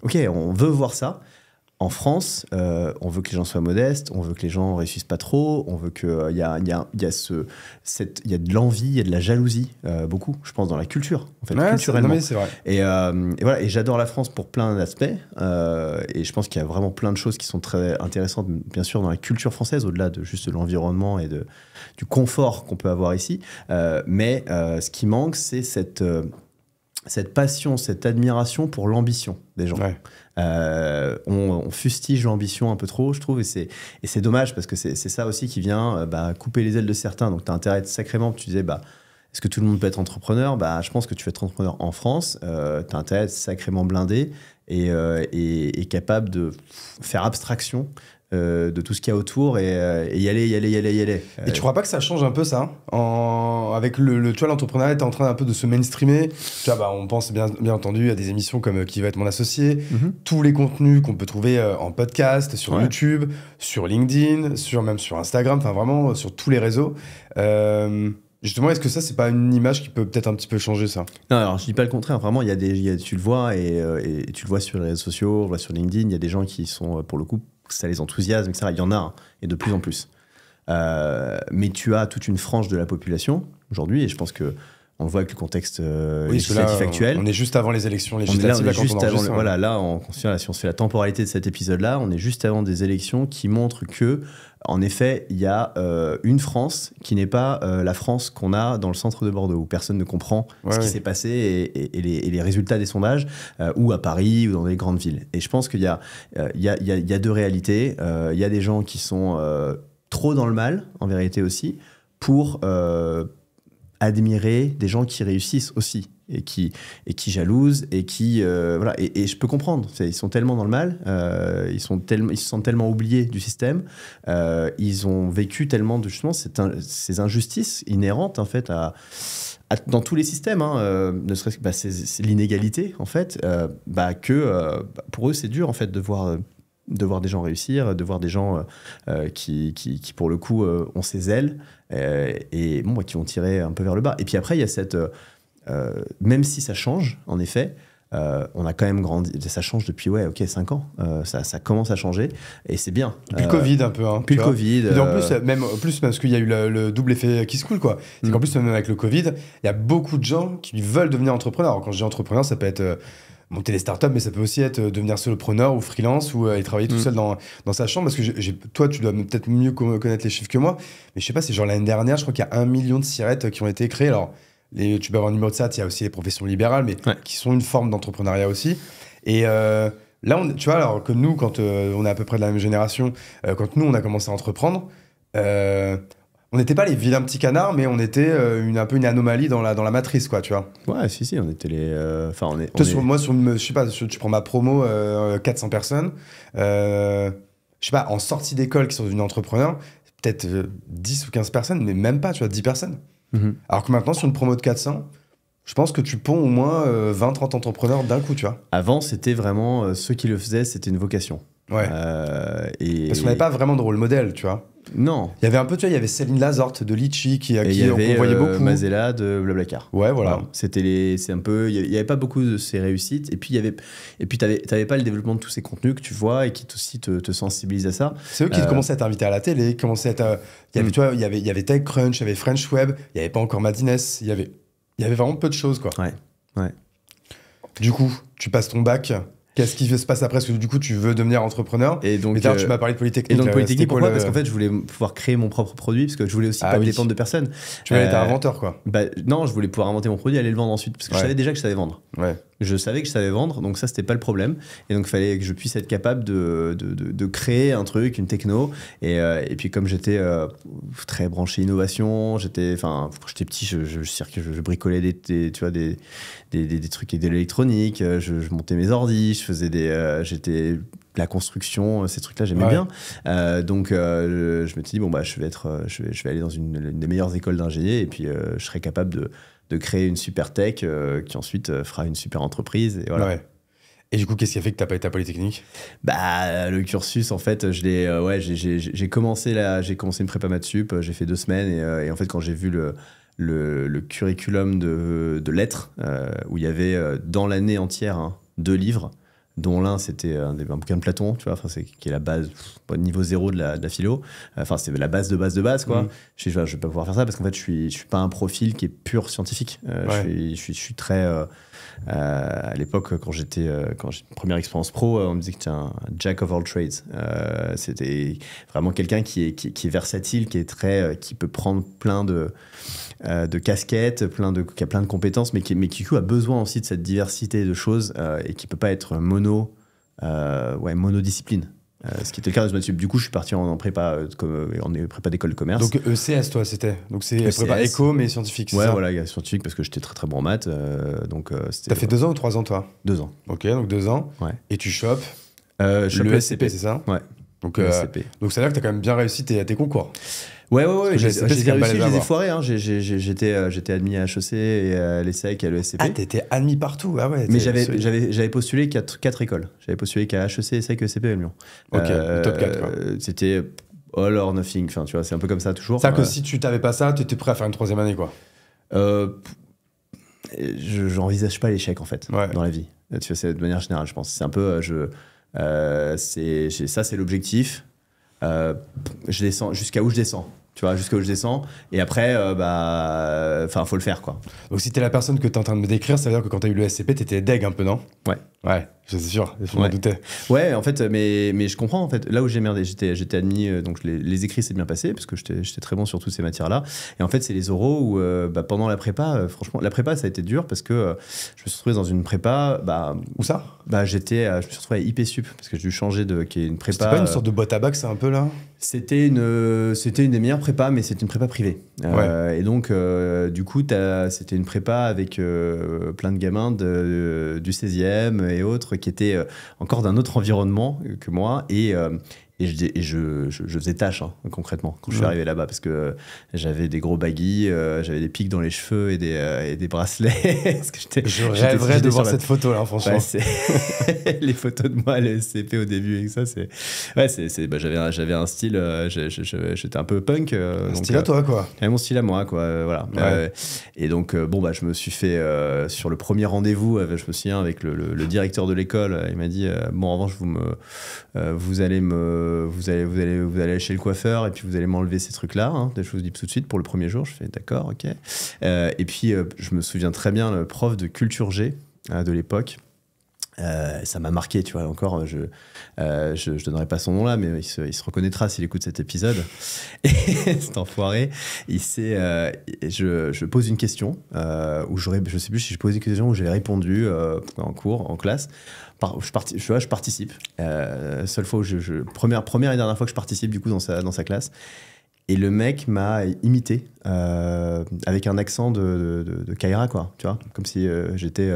ok, on veut voir ça. En France, on veut que les gens soient modestes, on veut que les gens réussissent pas trop, on veut qu'il y a de l'envie, il y a de la jalousie, beaucoup, je pense, dans la culture, en fait, culturellement. C'est vrai. Et voilà, et j'adore la France pour plein d'aspects, et je pense qu'il y a vraiment plein de choses qui sont très intéressantes, bien sûr, dans la culture française, au-delà de juste de l'environnement et du confort qu'on peut avoir ici. Mais ce qui manque, c'est cette passion, cette admiration pour l'ambition des gens. On fustige l'ambition un peu trop, je trouve, et c'est dommage, parce que c'est ça aussi qui vient couper les ailes de certains. Donc tu as intérêt à être sacrément, tu disais, est-ce que tout le monde peut être entrepreneur ? Je pense que tu veux être entrepreneur en France, tu as intérêt à être sacrément blindé et capable de faire abstraction de tout ce qu'il y a autour et y aller. Et tu crois pas que ça change un peu ça, avec tu vois, l'entrepreneuriat est en train un peu de se mainstreamer, tu vois, on pense bien entendu à des émissions comme Qui va être mon associé, tous les contenus qu'on peut trouver en podcast, sur YouTube, sur LinkedIn, même sur Instagram, enfin vraiment sur tous les réseaux. Justement, est-ce que ça, c'est pas une image qui peut peut-être un petit peu changer ça ? Non, alors je dis pas le contraire. Vraiment, tu le vois et tu le vois sur les réseaux sociaux, on le voit sur LinkedIn. Il y a des gens qui sont, pour le coup, ça les enthousiasme, etc. Il y en a, hein, et de plus en plus. Mais tu as toute une frange de la population aujourd'hui, et je pense que on le voit avec le contexte législatif actuel. On est juste avant les élections législatives. Si on se fait la temporalité de cet épisode-là, on est juste avant des élections qui montrent que, en effet, il y a une France qui n'est pas la France qu'on a dans le centre de Bordeaux, où personne ne comprend ce qui s'est passé et les résultats des sondages, ou à Paris ou dans les grandes villes. Et je pense qu'il y a deux réalités. Il y a des gens qui sont trop dans le mal, en vérité aussi, pour admirer des gens qui réussissent aussi et qui jalousent et qui voilà, et je peux comprendre, ils sont tellement dans le mal, ils se sentent tellement oubliés du système, ils ont vécu tellement de justement ces injustices inhérentes en fait dans tous les systèmes, hein, ne serait-ce que c'est l'inégalité en fait, que pour eux c'est dur en fait de voir des gens réussir, de voir des gens qui pour le coup ont ces ailes et qui vont tirer un peu vers le bas. Et puis après il y a cette même si ça change en effet, on a quand même grandi, ça change depuis 5 ans, ça commence à changer et c'est bien. Depuis le Covid un peu, hein, puis le Covid, et en plus parce qu'il y a eu le double effet qui se coule quoi. C'est qu'en plus même avec le Covid, il y a beaucoup de gens qui veulent devenir entrepreneurs. Alors, quand je dis entrepreneur, ça peut être monter des startups, mais ça peut aussi être devenir solopreneur ou freelance ou et travailler tout seul dans sa chambre. Parce que toi, tu dois peut-être mieux connaître les chiffres que moi, mais je sais pas, c'est genre l'année dernière, je crois qu'il y a 1 million de sirettes qui ont été créées. Alors, tu peux avoir un numéro de SAT, il y a aussi les professions libérales, mais qui sont une forme d'entrepreneuriat aussi. Et là, tu vois, alors que nous, quand on est à peu près de la même génération, quand nous, on a commencé à entreprendre, on n'était pas les vilains petits canards, mais on était un peu une anomalie dans la matrice, quoi, tu vois. Ouais, si, on était les... Moi, je sais pas, tu prends ma promo, 400 personnes, je sais pas, en sortie d'école qui sont devenus entrepreneurs, peut-être 10 ou 15 personnes, mais même pas, tu vois, 10 personnes. Alors que maintenant, sur une promo de 400, Je pense que tu ponds au moins 20-30 entrepreneurs d'un coup, tu vois. Avant, c'était vraiment ceux qui le faisaient, c'était une vocation. Ouais. Parce qu'on n'avait pas vraiment de rôle modèle, tu vois. Non. Il y avait un peu, tu vois, il y avait Céline Lazorte de Litchi Et il y avait qu'on voyait beaucoup. Mazella de Blablacar. Ouais, voilà. C'est un peu, il y avait pas beaucoup de ces réussites. Et puis t'avais pas le développement de tous ces contenus que tu vois et qui aussi te sensibilisent à ça. C'est eux qui commençaient à t'inviter à la télé, commençaient à il y avait, tu vois, il y avait TechCrunch, il y avait French Web, il y avait pas encore Madines, il y avait vraiment peu de choses, quoi. Ouais. Du coup, tu passes ton bac. Qu'est-ce qui se passe après? Parce que du coup, tu veux devenir entrepreneur. Et donc, d'ailleurs, tu m'as parlé de Polytechnique. Et donc, Polytechnique, pourquoi? Parce qu'en fait, je voulais pouvoir créer mon propre produit, parce que je voulais aussi pas dépendre de personne. Tu voulais être inventeur, quoi. Non, je voulais pouvoir inventer mon produit et aller le vendre ensuite, parce que je savais déjà que je savais vendre. Ouais. Je savais que je savais vendre, donc ça, c'était pas le problème. Et donc, il fallait que je puisse être capable de créer un truc, une techno. Et puis, comme j'étais très branché innovation, quand j'étais petit, je bricolais des trucs avec de l'électronique, je montais mes ordis, je faisais j'étais la construction, ces trucs-là, j'aimais bien. Donc, je me suis dit, bon, bah, je vais aller dans une des meilleures écoles d'ingénieur et puis je serai capable de créer une super tech qui ensuite fera une super entreprise. Et voilà. Ouais. Et du coup, qu'est-ce qui a fait que t'as pas été à Polytechnique? Bah, le cursus, en fait, j'ai commencé une prépa maths sup, j'ai fait 2 semaines et en fait, quand j'ai vu le curriculum de lettres, où il y avait dans l'année entière 2 livres, dont l'un c'était un bouquin de Platon, tu vois, qui est la base, niveau 0 de la philo, c'est la base de base, quoi. Je vais pas pouvoir faire ça parce qu'en fait je suis pas un profil qui est pur scientifique. Je suis très à l'époque quand j'ai une première expérience pro, on me disait que tu es un jack of all trades. C'était vraiment quelqu'un qui est versatile, qui peut prendre plein de casquettes, qui a plein de compétences, mais qui du coup a besoin aussi de cette diversité de choses et qui peut pas être monodiscipline. Ce qui était le cas de maths sup. Du coup, je suis parti en prépa d'école de commerce. Donc ECS, toi, c'était. Donc c'est prépa éco, mais scientifique. Ouais, voilà, scientifique parce que j'étais très très bon en maths. T'as fait 2 ans ou 3 ans, toi? 2 ans. Ok, donc 2 ans. Ouais. Et tu chopes le SCP, c'est ça? Ouais. Donc ça veut dire que t'as quand même bien réussi tes concours. Ouais, j'ai réussi, je les ai foirés. J'étais admis à HEC et à l'ESSEC et à l'ESCP. Ah, t'étais admis partout, ah ouais. Mais j'avais postulé 4 écoles. J'avais postulé qu'à HEC, ESSEC, ESCP et Lyon. Ok, top 4, quoi. C'était all or nothing, enfin, tu vois, c'est un peu comme ça toujours. C'est-à-dire que si tu t'avais pas ça, t'étais prêt à faire une 3e année, quoi. J'envisage pas l'échec, en fait, dans la vie. Tu vois, c'est de manière générale, je pense. C'est un peu... ça, c'est l'objectif. Je descends jusqu'à où je descends. Tu vois, jusqu'à où je descends. Et après, faut le faire, quoi. Donc, si t'es la personne que t'es en train de me décrire, ça veut dire que quand t'as eu le SCP, t'étais deg un peu, non? Ouais, je suis sûr, je m'en doutais. Ouais, en fait, mais je comprends, en fait. Là où j'ai merdé, j'étais admis, donc les écrits s'est bien passé, parce que j'étais très bon sur toutes ces matières-là. Et en fait, c'est les oraux où, pendant la prépa, franchement, la prépa, ça a été dur, parce que je me suis retrouvé dans une prépa, où ça? Je me suis retrouvé à IPSup, parce que j'ai dû changer qui est une prépa... C'était pas une sorte de boîte à bac, c'est un peu là? C'était une des meilleures prépas, mais c'était une prépa privée. Et donc, du coup, c'était une prépa avec plein de gamins du 16e et autres qui étaient encore d'un autre environnement que moi. Et je faisais tâche, concrètement, quand je suis arrivé là-bas, parce que j'avais des gros baguilles, j'avais des pics dans les cheveux et des bracelets. Parce que je rêverais de voir cette photo-là, franchement. Les photos de moi à l'ESCP au début, et ça, j'avais un style, j'étais un peu punk. Un style à toi, quoi. Mon style à moi, quoi. Voilà. Et donc, je me suis fait, sur le premier rendez-vous, je me souviens, avec le directeur de l'école, il m'a dit, en revanche, vous allez aller chez le coiffeur et puis vous allez m'enlever ces trucs-là, des choses dites tout de suite pour le premier jour. Je fais d'accord, ok. Et puis je me souviens très bien, le prof de culture G de l'époque, ça m'a marqué, tu vois, encore, je donnerai pas son nom là, mais il se reconnaîtra s'il écoute cet épisode. Et cet enfoiré, je pose une question, où je sais plus si je posais une question où j'avais répondu en cours, en classe. Je participe. Seule fois où première et dernière fois que je participe du coup dans sa classe. Et le mec m'a imité avec un accent de Kaira, quoi. Tu vois, comme si j'étais.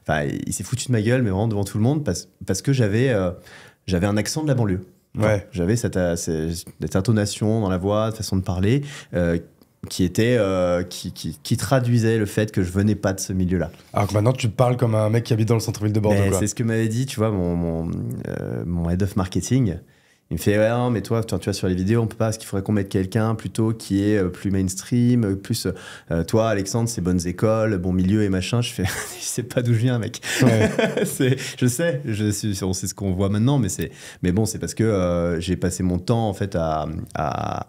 Il s'est foutu de ma gueule, mais vraiment devant tout le monde, parce que j'avais un accent de la banlieue. J'avais cette intonation dans la voix, de façon de parler. qui traduisait le fait que je venais pas de ce milieu-là. Alors que maintenant, tu parles comme un mec qui habite dans le centre-ville de Bordeaux. C'est ce que m'avait dit, tu vois, mon head of marketing. Il me fait ouais, non, mais toi, tu vois, sur les vidéos, on peut pas, parce qu'il faudrait qu'on mette quelqu'un plutôt qui est plus mainstream, plus toi, Alexandre, c'est bonnes écoles, bon milieu et machin. Je fais, je sais pas d'où je viens, mec. Ouais. Je sais, on sait ce qu'on voit maintenant, mais bon, c'est parce que j'ai passé mon temps en fait à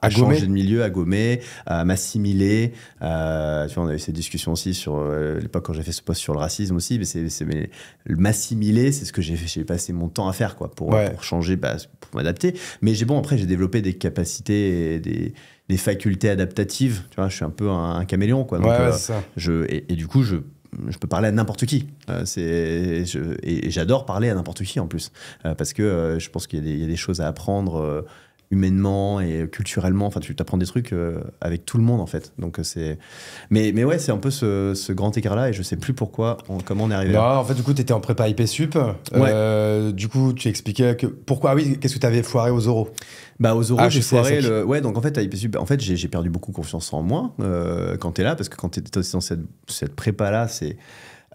changer de milieu, à gommer, à m'assimiler. Tu vois, on avait cette discussion aussi sur l'époque quand j'ai fait ce post sur le racisme aussi, mais m'assimiler, c'est ce que j'ai fait. J'ai passé mon temps à faire, quoi, pour changer, pour m'adapter. Mais après, j'ai développé des capacités et des facultés adaptatives. Tu vois, je suis un peu un caméléon, quoi. Donc, c'est ça. Et du coup, je peux parler à n'importe qui. Et j'adore parler à n'importe qui, en plus. Parce que je pense qu'il y a des choses à apprendre humainement et culturellement. Enfin, tu t'apprends des trucs avec tout le monde, en fait. Donc, mais ouais, c'est un peu ce grand écart-là, et je sais plus comment on est arrivé là. En fait, du coup, tu étais en prépa IP Sup. Du coup, tu expliquais pourquoi. Ah oui, qu'est-ce que tu avais foiré aux oraux? Aux oraux, j'ai foiré Ouais, donc en fait, à IP Sup, en fait, j'ai perdu beaucoup confiance en moi quand t'es là, parce que quand t'es aussi dans cette prépa-là, c'est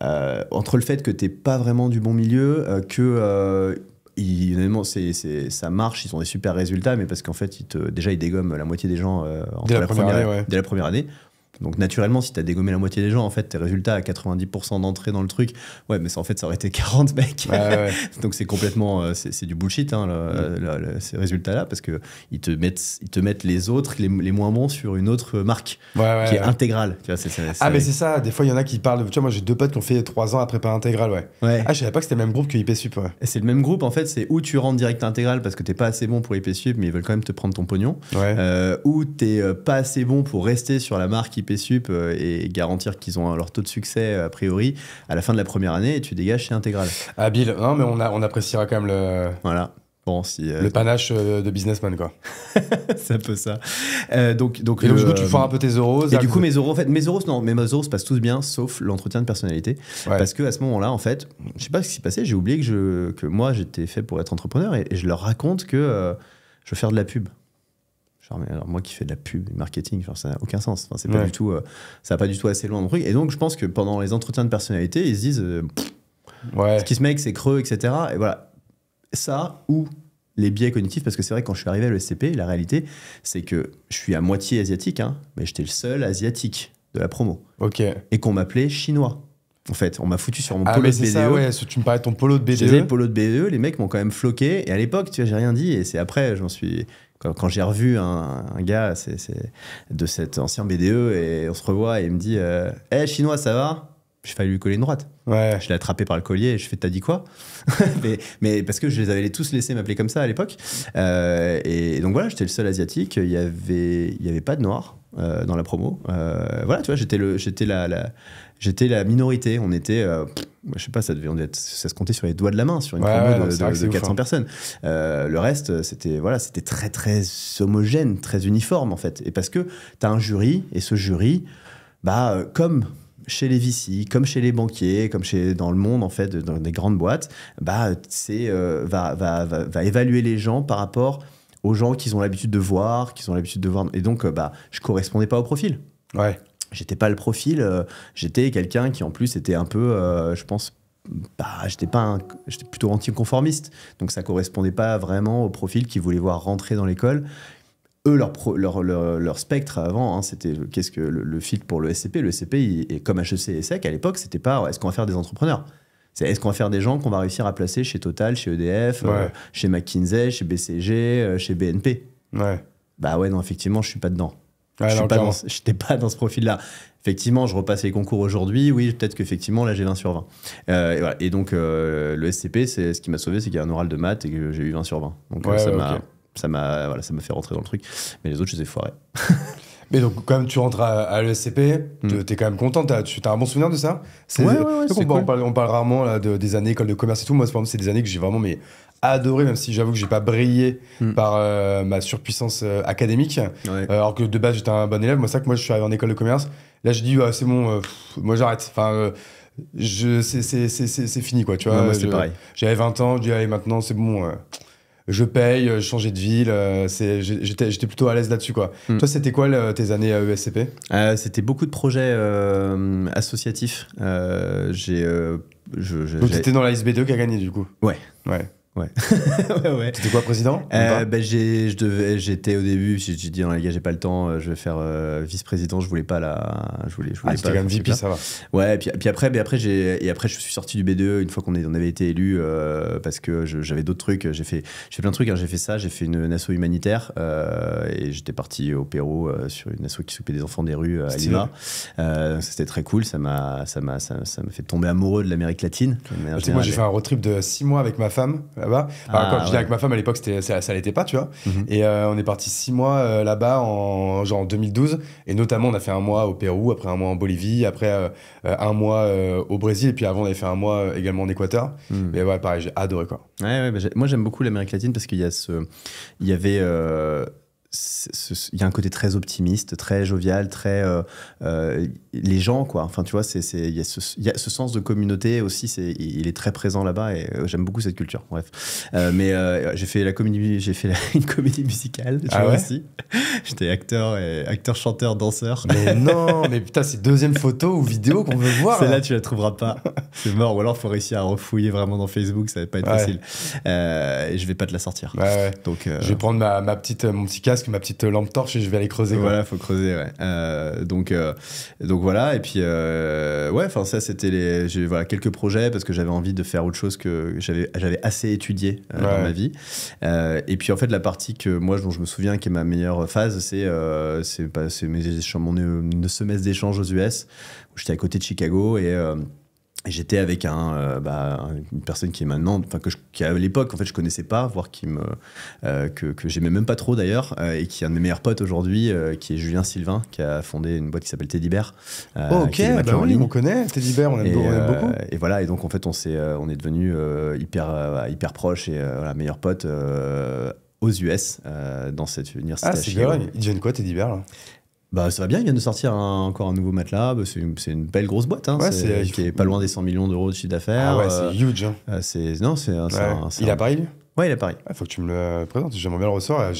entre le fait que t'es pas vraiment du bon milieu, honnêtement, ça marche, ils ont des super résultats, mais parce qu'en fait, déjà, ils dégomment la moitié des gens dès la première année. Donc naturellement, si t'as dégommé la moitié des gens, en fait, tes résultats à 90% d'entrée dans le truc, ouais, mais ça, en fait, ça aurait été 40 mecs. Donc c'est complètement, c'est du bullshit, hein, ces résultats-là, parce que ils te mettent les autres, les moins bons, sur une autre marque qui est intégrale. Tu vois, mais c'est ça. Des fois, il y en a qui parlent. Tu vois, moi, j'ai 2 potes qui ont fait 3 ans à prépa intégrale, ouais. Ah, je savais pas que c'était le même groupe que IP Sup. Ouais. C'est le même groupe, en fait. C'est où tu rentres direct intégrale parce que t'es pas assez bon pour IP Sup, mais ils veulent quand même te prendre ton pognon. Ou t'es pas assez bon pour rester sur la marque IP Sup et garantir qu'ils ont leur taux de succès a priori à la fin de la première année, et tu dégages chez Intégral. Ah Bill, non mais on appréciera quand même le panache de businessman, quoi. C'est un peu ça. Donc du coup tu foires un peu tes euros. Et du coup mes euros se passent tous bien sauf l'entretien de personnalité, parce que à ce moment-là, en fait, je sais pas ce qui s'est passé, j'ai oublié que moi j'étais fait pour être entrepreneur, et je leur raconte que je veux faire de la pub. Alors moi qui fais de la pub, du marketing, ça n'a aucun sens. Enfin, c'est pas du tout, ça va pas du tout assez loin mon truc. Et donc je pense que pendant les entretiens de personnalité, ils se disent ce qui se met, c'est creux, etc. Et voilà, ça ou les biais cognitifs, parce que c'est vrai que quand je suis arrivé à l'ESCP, la réalité, c'est que je suis à moitié asiatique, hein, mais j'étais le seul asiatique de la promo. Et qu'on m'appelait chinois. En fait, on m'a foutu sur mon polo de BDE. Ça, tu me parlais de ton polo de BDE. J'ai le polo de BDE, les mecs m'ont quand même floqué. Et à l'époque, tu vois, j'ai rien dit. Et c'est après, quand j'ai revu un gars de cet ancien BDE, et on se revoit, et il me dit hey, chinois, ça va? J'ai failli lui coller une droite. Je l'ai attrapé par le collier et je fais t'as dit quoi? mais parce que je les avais tous laissés m'appeler comme ça à l'époque. Et donc voilà, j'étais le seul asiatique. Il y avait pas de noir dans la promo. Voilà, tu vois, j'étais la minorité. On était, je sais pas, ça se comptait sur les doigts de la main sur une promo de 400 personnes. Le reste, c'était très très homogène, très uniforme en fait. Et parce que t'as un jury, et ce jury, comme chez les VC, comme chez les banquiers, comme dans le monde en fait, dans des grandes boîtes, va évaluer les gens par rapport aux gens qu'ils ont l'habitude de voir, Et donc, je correspondais pas au profil. J'étais pas le profil. J'étais quelqu'un qui en plus était un peu, je pense, j'étais plutôt anticonformiste. Donc ça correspondait pas vraiment au profil qu'ils voulaient voir rentrer dans l'école. Eux, leur spectre avant, hein, c'était qu'est-ce que le filtre pour le SCP. Le SCP, et comme HEC et SEC, à l'époque, c'était pas est-ce qu'on va faire des entrepreneurs. C'est est-ce qu'on va faire des gens qu'on va réussir à placer chez Total, chez EDF, chez McKinsey, chez BCG, chez BNP. Non, effectivement, je suis pas dedans. J'étais pas dans ce profil-là. Effectivement, je repasse les concours aujourd'hui. Oui, peut-être qu'effectivement, là, j'ai 20 sur 20. Et donc, le SCP, c'est ce qui m'a sauvé, c'est qu'il y a un oral de maths et que j'ai eu 20 sur 20. Donc, ça m'a fait rentrer dans le truc. Mais les autres, je les ai foirés. Mais donc, quand même, tu rentres à l'ESCP, t'es quand même content, tu as un bon souvenir de ça? C'est cool. On parle rarement là, des années école de commerce et tout. Moi, par exemple, c'est des années que j'ai vraiment adoré, même si j'avoue que j'ai pas brillé par ma surpuissance académique. Alors que de base, j'étais un bon élève. Moi, je suis arrivé en école de commerce. Là, je dis, c'est bon, moi j'arrête. Enfin, c'est fini, quoi. Tu vois, moi, c'était pareil. J'avais 20 ans, je dis, allez, maintenant, c'est bon. je paye, je changeais de ville. J'étais plutôt à l'aise là-dessus, quoi. Toi, c'était quoi tes années à ESCP? C'était beaucoup de projets associatifs. Donc, t'étais dans la SB2 qui a gagné, du coup? Ouais. Ouais. Ouais. C'était quoi, président? J'étais au début, j'ai dit non les gars, j'ai pas le temps, je vais faire vice-président, je voulais pas c'était quand même VP, ça va. Ouais, puis après je suis sorti du B2 une fois qu'on avait été élu parce que j'avais d'autres trucs, j'ai fait plein de trucs, hein. J'ai fait une asso humanitaire et j'étais parti au Pérou sur une asso qui s'occupait des enfants des rues à Lima. C'était très cool, ça m'a fait tomber amoureux de l'Amérique latine. Moi, j'ai fait un road trip de 6 mois avec ma femme là-bas. Quand je dis avec ma femme à l'époque, ça l'était pas, tu vois. Et on est parti 6 mois là-bas en 2012. Et notamment, on a fait un mois au Pérou, après un mois en Bolivie, après un mois au Brésil. Et puis avant, on avait fait un mois également en Équateur. Mais ouais, pareil, j'ai adoré, quoi. Moi, j'aime beaucoup l'Amérique latine parce qu'il y a il y avait il y a un côté très optimiste, très jovial, très les gens, quoi. Enfin, tu vois, il y a ce sens de communauté aussi. Il est très présent là-bas et j'aime beaucoup cette culture. Bref, mais j'ai fait une comédie musicale. Tu vois, aussi. J'étais acteur, chanteur, danseur. Mais non, mais putain, c'est deuxième photo ou vidéo qu'on veut voir. Celle-là, tu la trouveras pas. C'est mort. Ou alors, faut réussir à refouiller vraiment dans Facebook. Ça va pas être facile. Et je vais pas te la sortir. Donc, je vais prendre mon petit casque, ma petite lampe torche et je vais aller creuser. Voilà, faut creuser, ouais. Donc voilà, et puis enfin ça c'était quelques projets parce que j'avais envie de faire autre chose que j'avais assez étudié dans ma vie. Et puis en fait la partie dont je me souviens qui est ma meilleure phase, c'est mon semestre d'échange aux US où j'étais à côté de Chicago et j'étais avec une personne qui est maintenant, qui à l'époque en fait je connaissais pas, voire que j'aimais même pas trop d'ailleurs, et qui est un de mes meilleurs potes aujourd'hui, qui est Julien Sylvain, qui a fondé une boîte qui s'appelle Teddy Bear. Ok, on connaît Teddy Bear, on aime beaucoup. Et voilà, et donc en fait on est devenus hyper proches et meilleurs potes aux US dans cette université. Ah, c'est bien. Ils deviennent quoi Teddy Bear là? Ça va bien, ils viennent de sortir encore un nouveau matelas. C'est une belle grosse boîte, hein. Qui est pas loin des 100 millions d'euros de chiffre d'affaires. Ah ouais, c'est huge. Hein. Il est à Paris, lui? Ouais, il est à Paris. Faut que tu me le présentes, j'aimerais bien le recevoir.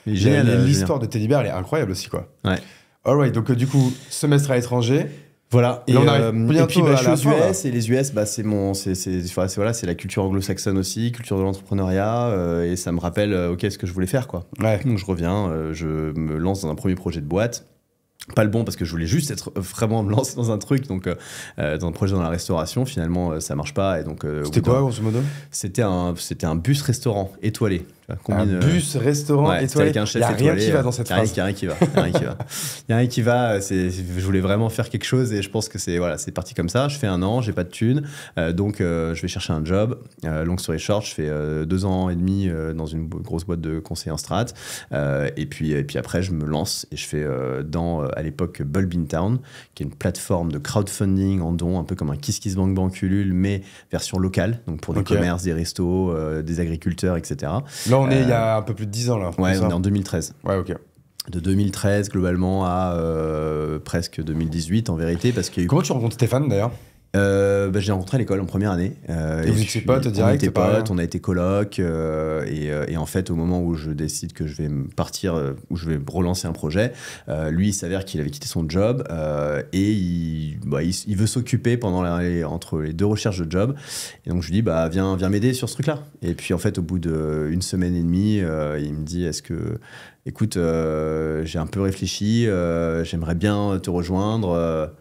L'histoire de Teddy Bear, elle est incroyable aussi, quoi. Ouais. Alright, donc du coup, semestre à l'étranger. Voilà, et on arrive bientôt puis je suis aux fin, US, et les US, c'est la culture anglo-saxonne aussi, culture de l'entrepreneuriat, et ça me rappelle ce que je voulais faire, quoi. Ouais. Donc je reviens, je me lance dans un premier projet de boîte. Pas le bon parce que je voulais juste vraiment me lancer dans un truc, donc dans un projet dans la restauration. Finalement ça marche pas, et donc c'était quoi grosso modo? C'était un bus restaurant étoilé. Un bus restaurant étoilé. Avec un chef étoilé. Il y a rien qui va dans cette phrase. Il y a rien qui va. Je voulais vraiment faire quelque chose et je pense que c'est parti comme ça. Je fais 1 an, j'ai pas de thunes, donc je vais chercher un job. Long story short, je fais 2 ans et demi dans une grosse boîte de conseil en strat, et puis après je me lance et je fais à l'époque Bulb in Town, qui est une plateforme de crowdfunding en dons, un peu comme un KissKissBankBank Ulule, mais version locale, donc pour des commerces, des restos, des agriculteurs, etc. Là, on est il y a un peu plus de 10 ans, là. Ouais, on est en 2013. Ouais, ok. De 2013, globalement, à presque 2018, en vérité, parce qu'il y a eu... Comment tu rencontres Stéphane, d'ailleurs? Je l'ai rencontré à l'école en première année. Et vous étiez potes direct? On était potes, on a été coloc, et en fait, au moment où je décide que je vais partir, où je vais relancer un projet, lui, il s'avère qu'il avait quitté son job, et il veut s'occuper entre les 2 recherches de job. Et donc, je lui dis, viens m'aider sur ce truc-là. Et puis, en fait, au bout d'1 semaine et demie, il me dit, écoute, j'ai un peu réfléchi, j'aimerais bien te rejoindre.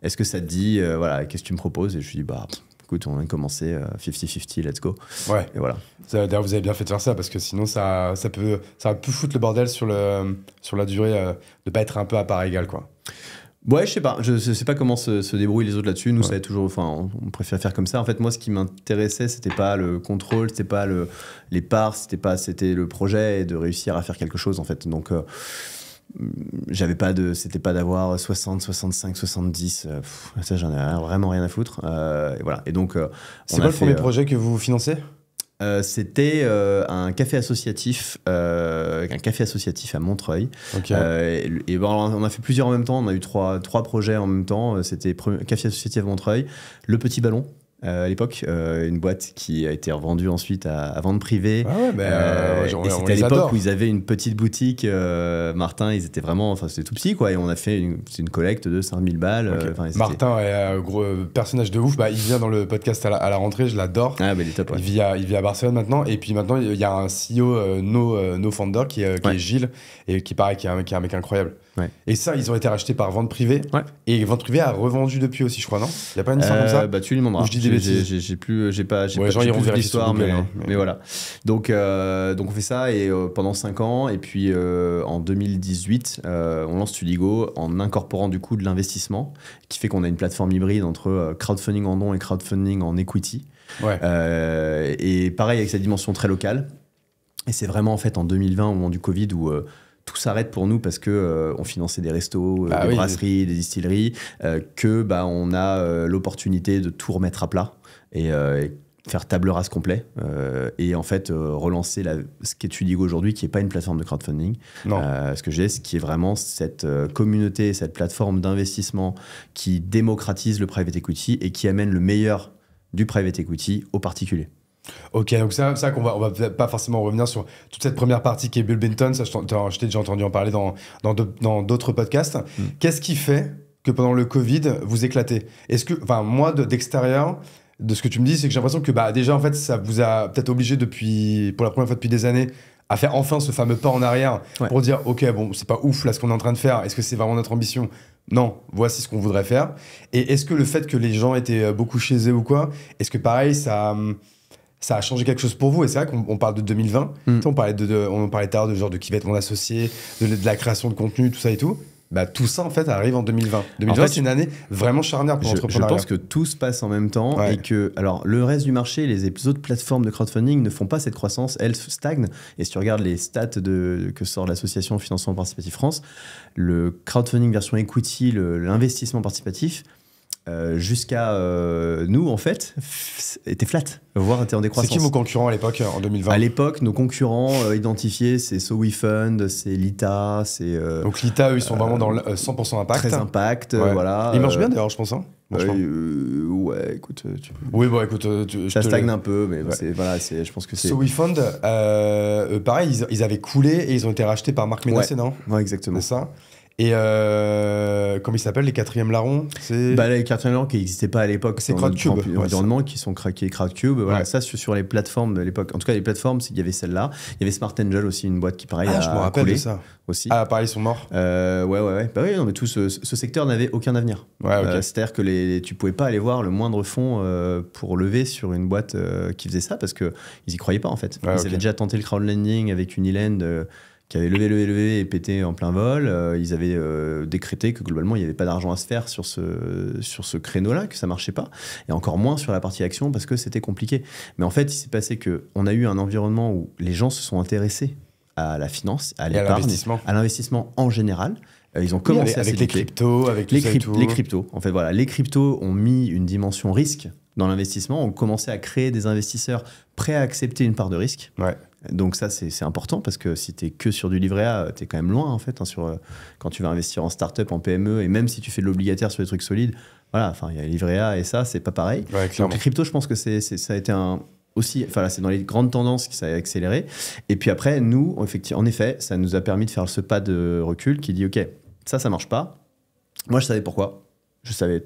Est-ce que ça te dit, qu'est-ce que tu me proposes? Et je lui dis, écoute, on vient de commencer, 50-50, let's go. Ouais. Et voilà. D'ailleurs, vous avez bien fait de faire ça, parce que sinon, ça peut foutre le bordel sur la durée, de pas être un peu à part égale, quoi. Ouais, je sais pas. Je sais pas comment se débrouillent les autres là-dessus. Nous, ça est toujours. Enfin, on préfère faire comme ça. En fait, moi, ce qui m'intéressait, c'était pas le contrôle, c'était pas les parts, c'était le projet et de réussir à faire quelque chose, en fait. Donc, c'était pas d'avoir 60, 65, 70. Ça, j'en ai vraiment rien à foutre. Et voilà. Et donc, c'est quoi le premier projet que vous financez? C'était un café associatif à Montreuil. Okay. On a fait plusieurs en même temps. On a eu trois projets en même temps. C'était café associatif à Montreuil, Le Petit Ballon, à l'époque, une boîte qui a été revendue ensuite à vente privée. Ah ouais, et c'était à l'époque où ils avaient une petite boutique. Martin, ils étaient vraiment, enfin c'était tout petit quoi, et on a fait une collecte de 5000 balles. Okay. Martin est un gros personnage de ouf. Il vient dans le podcast à la rentrée, je l'adore. Ah bah il est top. Ouais. Il vit à Barcelone maintenant, et puis maintenant il y a un CEO no founder qui est Gilles, et qui paraît qui est un mec incroyable. Ouais. Et ça, ils ont été rachetés par Vente Privée. Ouais. Et Vente Privée a revendu depuis aussi, je crois, non? Il n'y a pas une histoire comme ça? Bah tu lui demanderas. Je dis des bêtises. J'ai pas l'histoire, mais voilà. Donc on fait ça et pendant 5 ans, et puis en 2018, on lance Tudigo en incorporant du coup de l'investissement, qui fait qu'on a une plateforme hybride entre crowdfunding en dons et crowdfunding en equity. Ouais. Et pareil avec cette dimension très locale. Et c'est vraiment en fait en 2020, au moment du Covid, où tout s'arrête pour nous parce que on finançait des restos, des brasseries, des distilleries, que on a l'opportunité de tout remettre à plat et faire table rase complet et en fait relancer ce qu'est Tudigo aujourd'hui, qui n'est pas une plateforme de crowdfunding. Ce qui est vraiment cette communauté, cette plateforme d'investissement qui démocratise le private equity et qui amène le meilleur du private equity aux particuliers. Ok, donc ça qu'on on va pas forcément revenir sur toute cette première partie qui est Bull Benton, ça je t'ai déjà entendu en parler dans d'autres podcasts. Qu'est-ce qui fait que pendant le Covid, vous éclatez? Est-ce que, enfin moi d'extérieur, de ce que tu me dis, c'est que j'ai l'impression que déjà en fait ça vous a peut-être obligé pour la première fois depuis des années à faire enfin ce fameux pas en arrière pour dire ok bon c'est pas ouf là ce qu'on est en train de faire, est-ce que c'est vraiment notre ambition? Non, voici ce qu'on voudrait faire. Et est-ce que le fait que les gens étaient beaucoup chez eux ou quoi, est-ce que pareil ça a changé quelque chose pour vous? Et c'est vrai qu'on parle de 2020. On parlait tout à l'heure de genre de qui va être mon associé, de la création de contenu, tout ça et tout. Tout ça en fait arrive en 2020. 2020 c'est une année vraiment charnière pour l'entrepreneuriat. Je pense que tout se passe en même temps et que alors le reste du marché, les autres plateformes de crowdfunding ne font pas cette croissance, elles stagnent. Et si tu regardes les stats que sort l'association Financement Participatif France, le crowdfunding version equity, l'investissement participatif, jusqu'à nous en fait était flat, voire était en décroissance. C'est qui vos concurrents à l'époque en 2020? À l'époque, nos concurrents identifiés, c'est SoWeFund, c'est Lita, c'est donc Lita, eux, ils sont vraiment dans le 100% impact. Très impact, voilà. Ils marchent bien d'ailleurs, je pense. Hein, ouais, écoute. Ça stagne un peu, mais je pense que c'est. SoWeFund, pareil, ils avaient coulé et ils ont été rachetés par Marc Ménassé, non? Ouais, exactement. C'est ça. Et comment ils s'appellent, les quatrièmes larrons? Les quatrièmes larrons qui n'existaient pas à l'époque. C'est Crowdcube. Environnement qui sont craqués, Crowdcube. Voilà, ça sur les plateformes de l'époque. En tout cas, les plateformes, il y avait celle-là. Il y avait Smart Angel aussi, une boîte qui pareil je me rappelle coulé de ça. Aussi. Ah, pareil, ils sont morts. Ouais. Bah oui, non, mais tout ce secteur n'avait aucun avenir. C'est-à-dire que tu pouvais pas aller voir le moindre fonds pour lever sur une boîte qui faisait ça parce qu'ils y croyaient pas en fait. Ils avaient déjà tenté le crowdlending avec Uniland. Qui avait levé et pété en plein vol. Ils avaient décrété que globalement, il n'y avait pas d'argent à se faire sur ce créneau-là, que ça ne marchait pas. Et encore moins sur la partie action parce que c'était compliqué. Mais en fait, il s'est passé qu'on a eu un environnement où les gens se sont intéressés à la finance, à l'épargne, à l'investissement en général. Ils ont commencé à avec les cryptos, avec les cryptos. En fait, voilà, les cryptos ont mis une dimension risque dans l'investissement, ont commencé à créer des investisseurs prêts à accepter une part de risque. Ouais. Donc ça, c'est important parce que si tu es que sur du livret A, tu es quand même loin en fait. Quand tu vas investir en start-up, en PME, et même si tu fais de l'obligataire sur des trucs solides, voilà, il y a livret A et ça, c'est pas pareil. Donc les cryptos, je pense que ça a été c'est dans les grandes tendances que ça a accéléré. Et puis après, nous, en effet, ça nous a permis de faire ce pas de recul qui dit, OK, ça marche pas. Moi, je savais pourquoi. Je savais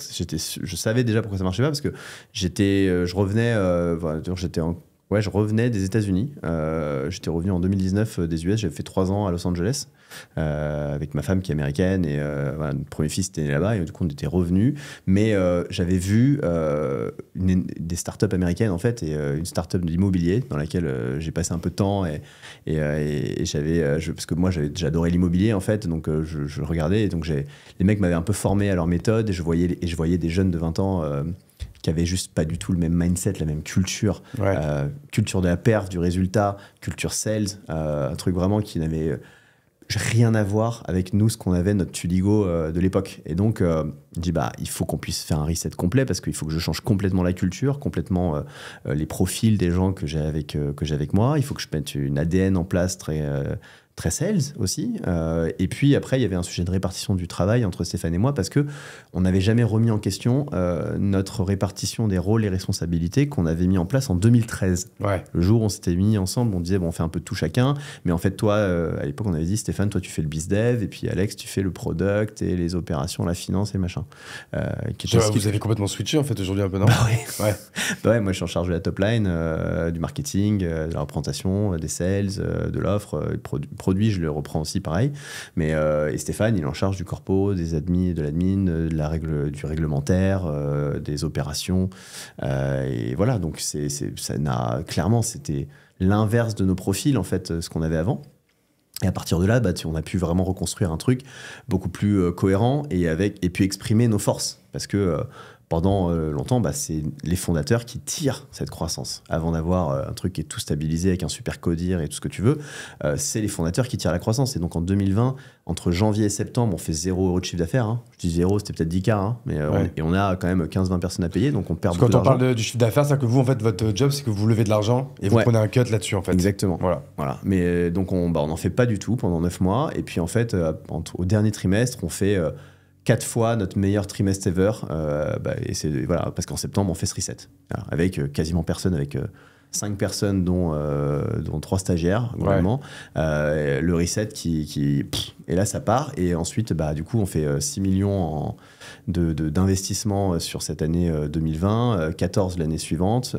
déjà pourquoi ça marchait pas parce que je revenais des États-Unis. J'étais revenu en 2019 des US. J'avais fait 3 ans à Los Angeles avec ma femme qui est américaine et notre premier fils était né là-bas et du coup on était revenus. Mais j'avais vu des startups américaines en fait et une startup d'immobilier dans laquelle j'ai passé un peu de temps et parce que moi j'adorais l'immobilier en fait, donc je regardais et donc les mecs m'avaient un peu formé à leur méthode et je voyais des jeunes de 20 ans qui avaient juste pas du tout le même mindset, la même culture, culture de la perf, du résultat, culture sales, un truc vraiment qui n'avait rien à voir avec nous, ce qu'on avait, notre Tudigo de l'époque. Et donc, je dis, il faut qu'on puisse faire un reset complet parce qu'il faut que je change complètement la culture, complètement les profils des gens que j'ai avec moi. Il faut que je mette une ADN en place très très sales aussi. Et puis après, il y avait un sujet de répartition du travail entre Stéphane et moi parce que on n'avait jamais remis en question notre répartition des rôles et responsabilités qu'on avait mis en place en 2013. Ouais. Le jour où on s'était mis ensemble, on disait bon, on fait un peu de tout chacun, mais en fait toi, à l'époque, on avait dit Stéphane, toi tu fais le bizdev et puis Alex, tu fais le product et les opérations, la finance et le machin. Vous avez complètement switché en fait aujourd'hui un peu, non? Bah oui. Ouais. Bah ouais, moi je suis en charge de la top line, du marketing, de la représentation, des sales, de l'offre, produit, je le reprends aussi pareil. Mais et Stéphane, il est en charge du corpo, des admins, de l'admin, du réglementaire, des opérations. Et voilà, donc clairement, c'était l'inverse de nos profils en fait, ce qu'on avait avant. Et à partir de là, on a pu vraiment reconstruire un truc beaucoup plus cohérent et puis exprimer nos forces. Parce que pendant longtemps, c'est les fondateurs qui tirent cette croissance. Avant d'avoir un truc qui est tout stabilisé avec un super codir et tout ce que tu veux, c'est les fondateurs qui tirent la croissance. Et donc en 2020, entre janvier et septembre, on fait 0 € de chiffre d'affaires. Hein. Je dis 0, c'était peut-être 10K, hein, mais on a quand même 15-20 personnes à payer, donc on perd beaucoup d'argent. Quand on parle du chiffre d'affaires, c'est que vous, en fait, votre job, c'est que vous levez de l'argent et vous prenez un cut là-dessus, en fait. Exactement. Voilà. Mais donc on n'en fait pas du tout pendant 9 mois. Et puis en fait, au dernier trimestre, on fait 4 fois notre meilleur trimestre ever. Voilà, parce qu'en septembre, on fait ce reset. Voilà, avec quasiment personne, avec 5 personnes, dont 3 stagiaires, globalement. Le reset et là, ça part. Et ensuite, du coup, on fait 6 millions d'investissement sur cette année 2020, 14 l'année suivante,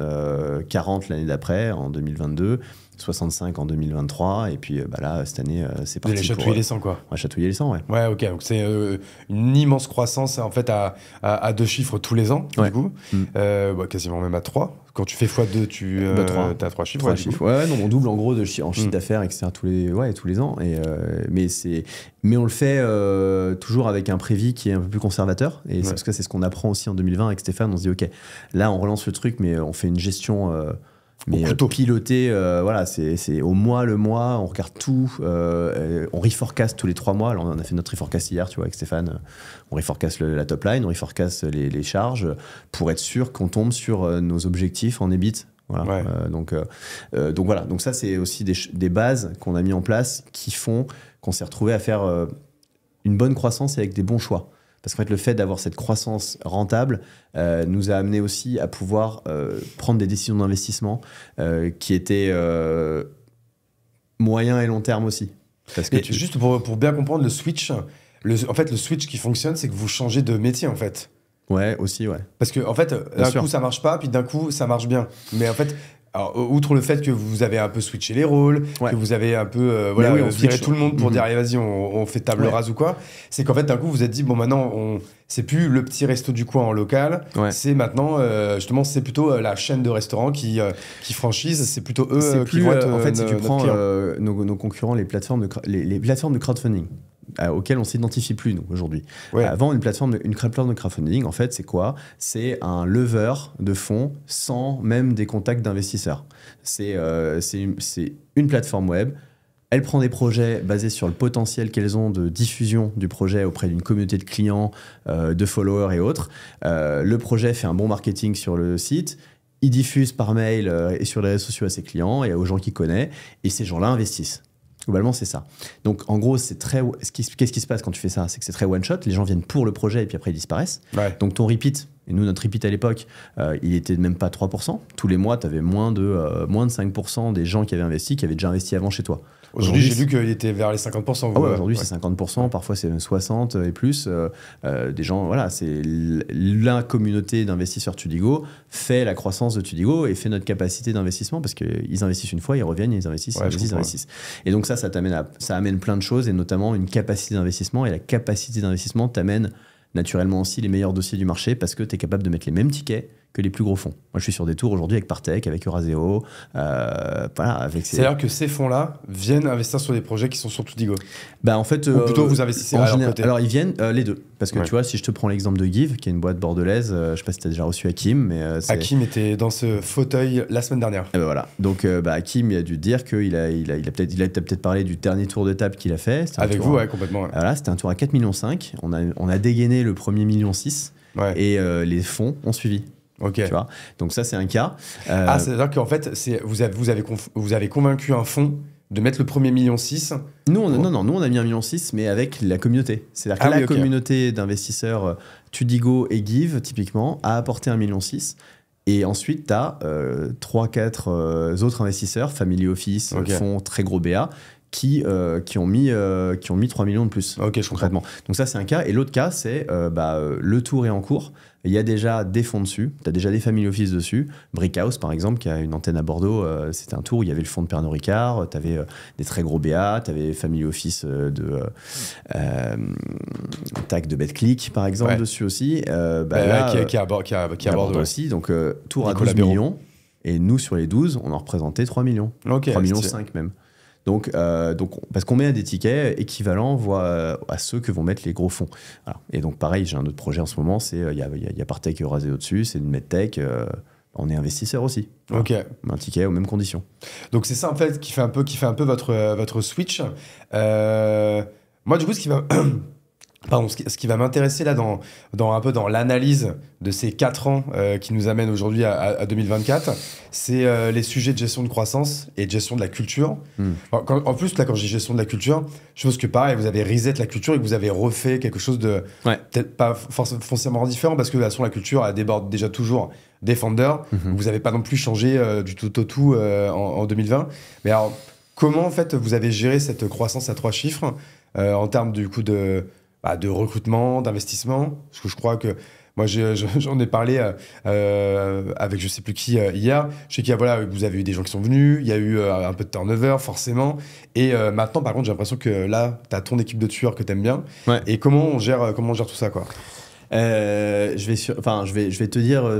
40 l'année d'après, en 2022. 65 en 2023 et puis là cette année c'est parti. Vous allez chatouiller les 100 quoi. On va chatouiller les 100 ouais. Ouais ok, donc c'est une immense croissance en fait à 2 chiffres tous les ans du coup. Quasiment même à 3. Quand tu fais x2 tu as 3 chiffres. 3 chiffres. Ouais, non, on double en gros en chiffre d'affaires etc. tous les ans et mais on le fait toujours avec un prévis qui est un peu plus conservateur et c'est parce que c'est ce qu'on apprend aussi en 2020 avec Stéphane. On se dit ok, là on relance le truc mais on fait une gestion piloté, c'est au mois, on regarde tout, on reforecast tous les 3 mois. Alors on a fait notre reforecast hier, tu vois, avec Stéphane. On reforecast la top line, on reforecast les charges pour être sûr qu'on tombe sur nos objectifs en EBIT. Voilà. Donc voilà. Donc ça, c'est aussi des bases qu'on a mis en place qui font qu'on s'est retrouvé à faire une bonne croissance avec des bons choix. Parce qu'en fait, le fait d'avoir cette croissance rentable nous a amené aussi à pouvoir prendre des décisions d'investissement qui étaient moyen et long terme aussi. Parce que juste pour bien comprendre le switch, le switch qui fonctionne, c'est que vous changez de métier en fait. Ouais, aussi, ouais. Parce que en fait, d'un coup ça marche pas, puis d'un coup ça marche bien. Mais en fait, alors, outre le fait que vous avez un peu switché les rôles, que vous avez un peu on viré tout le monde pour dire allez vas-y on fait table rase ou quoi, c'est qu'en fait d'un coup vous vous êtes dit bon maintenant c'est plus le petit resto du coin en local, c'est maintenant justement c'est plutôt la chaîne de restaurants qui franchise, c'est plutôt eux qui vont être en fait si tu prends nos concurrents les plateformes de crowdfunding auxquelles on s'identifie plus nous aujourd'hui. Avant une plateforme de crowdfunding en fait c'est quoi? C'est un lever de fonds sans même des contacts d'investisseurs. C'est une plateforme web. Elle prend des projets basés sur le potentiel qu'elles ont de diffusion du projet auprès d'une communauté de clients, de followers et autres. Le projet fait un bon marketing sur le site. Il diffuse par mail et sur les réseaux sociaux à ses clients et aux gens qu'il connaît. Et ces gens-là investissent. Globalement, c'est ça. Donc, en gros, qu'est-ce qui se passe quand tu fais ça? C'est que c'est très one-shot. Les gens viennent pour le projet et puis après, ils disparaissent. Donc, ton repeat, et nous, notre repeat à l'époque, il était même pas 3%. Tous les mois, tu avais moins de 5% des gens qui avaient investi, qui avaient déjà investi avant chez toi. Aujourd'hui, j'ai lu qu'il était vers les 50%. Aujourd'hui, c'est 50%. Parfois, c'est 60% et plus. Des gens, voilà, c'est la communauté d'investisseurs Tudigo fait la croissance de Tudigo et fait notre capacité d'investissement parce qu'ils investissent une fois, ils reviennent, ils investissent, ils investissent. Et donc ça amène plein de choses et notamment une capacité d'investissement. Et la capacité d'investissement t'amène naturellement aussi les meilleurs dossiers du marché parce que tu es capable de mettre les mêmes tickets que les plus gros fonds. Moi, je suis sur des tours aujourd'hui avec Partech, avec Euraseo. C'est-à-dire que ces fonds-là viennent investir sur des projets qui sont sur Tudigo. En fait, ou plutôt vous investissez à leur côté. Alors, ils viennent les deux. Parce que tu vois, si je te prends l'exemple de Give, qui est une boîte bordelaise, je ne sais pas si tu as déjà reçu Hakim. Mais Hakim était dans ce fauteuil la semaine dernière. Et voilà. Donc, Hakim, il a dû te dire qu'il a peut-être parlé du dernier tour de table qu'il a fait. Avec vous, complètement. Ouais. Voilà, c'était un tour à 4,5 millions. On a dégainé le premier 1,6 million et les fonds ont suivi. Ok. Tu vois. Donc ça, c'est un cas. C'est-à-dire qu'en fait, vous avez convaincu un fonds de mettre le premier 1,6 million. Nous, on a mis 1,6 million, mais avec la communauté. C'est-à-dire que la communauté d'investisseurs, Tudigo et Give, typiquement, a apporté 1,6 million. Et ensuite, tu as 3-4 autres investisseurs, Family Office, fonds très gros BA, qui ont mis 3 millions de plus. Ok, je comprends. Donc ça, c'est un cas. Et l'autre cas, c'est le tour est en cours. Il y a déjà des fonds dessus. Tu as déjà des Family Office dessus. Brickhouse, par exemple, qui a une antenne à Bordeaux, c'était un tour où il y avait le fonds de Pernod Ricard, tu avais des très gros BA, tu avais Family Office TAC de BetClick, par exemple, dessus aussi. Là, qui est à Bordeaux aussi. Donc, tour à 12 millions. Et nous, sur les 12, on en représentait 3 millions. 3 millions 5 même. Donc, parce qu'on met des tickets équivalents à ceux que vont mettre les gros fonds. Voilà. Et donc, pareil, j'ai un autre projet en ce moment, il y a Partech et Euraseo au-dessus, c'est une medtech. On est investisseur aussi. Ok. Un ticket aux mêmes conditions. Donc, c'est ça, en fait, qui fait un peu votre switch. Moi, du coup, ce qui va m'intéresser là un peu dans l'analyse de ces 4 ans qui nous amènent aujourd'hui à 2024, c'est les sujets de gestion de croissance et de gestion de la culture. En plus, là, quand je dis gestion de la culture, je pense que pareil, vous avez reset la culture et que vous avez refait quelque chose de peut-être pas foncièrement différent parce que de toute façon, la culture, elle déborde déjà toujours des founders. Vous n'avez pas non plus changé du tout au tout en 2020. Mais alors, comment en fait vous avez géré cette croissance à 3 chiffres en termes du coup de recrutement, d'investissement? Parce que je crois que moi, j'en ai parlé avec je sais plus qui hier. Je sais vous avez eu des gens qui sont venus, il y a eu un peu de turnover, forcément. Et maintenant, par contre, j'ai l'impression que là, tu as ton équipe de tueurs que tu aimes bien. Ouais. Et comment on gère tout ça, quoi? Je vais te dire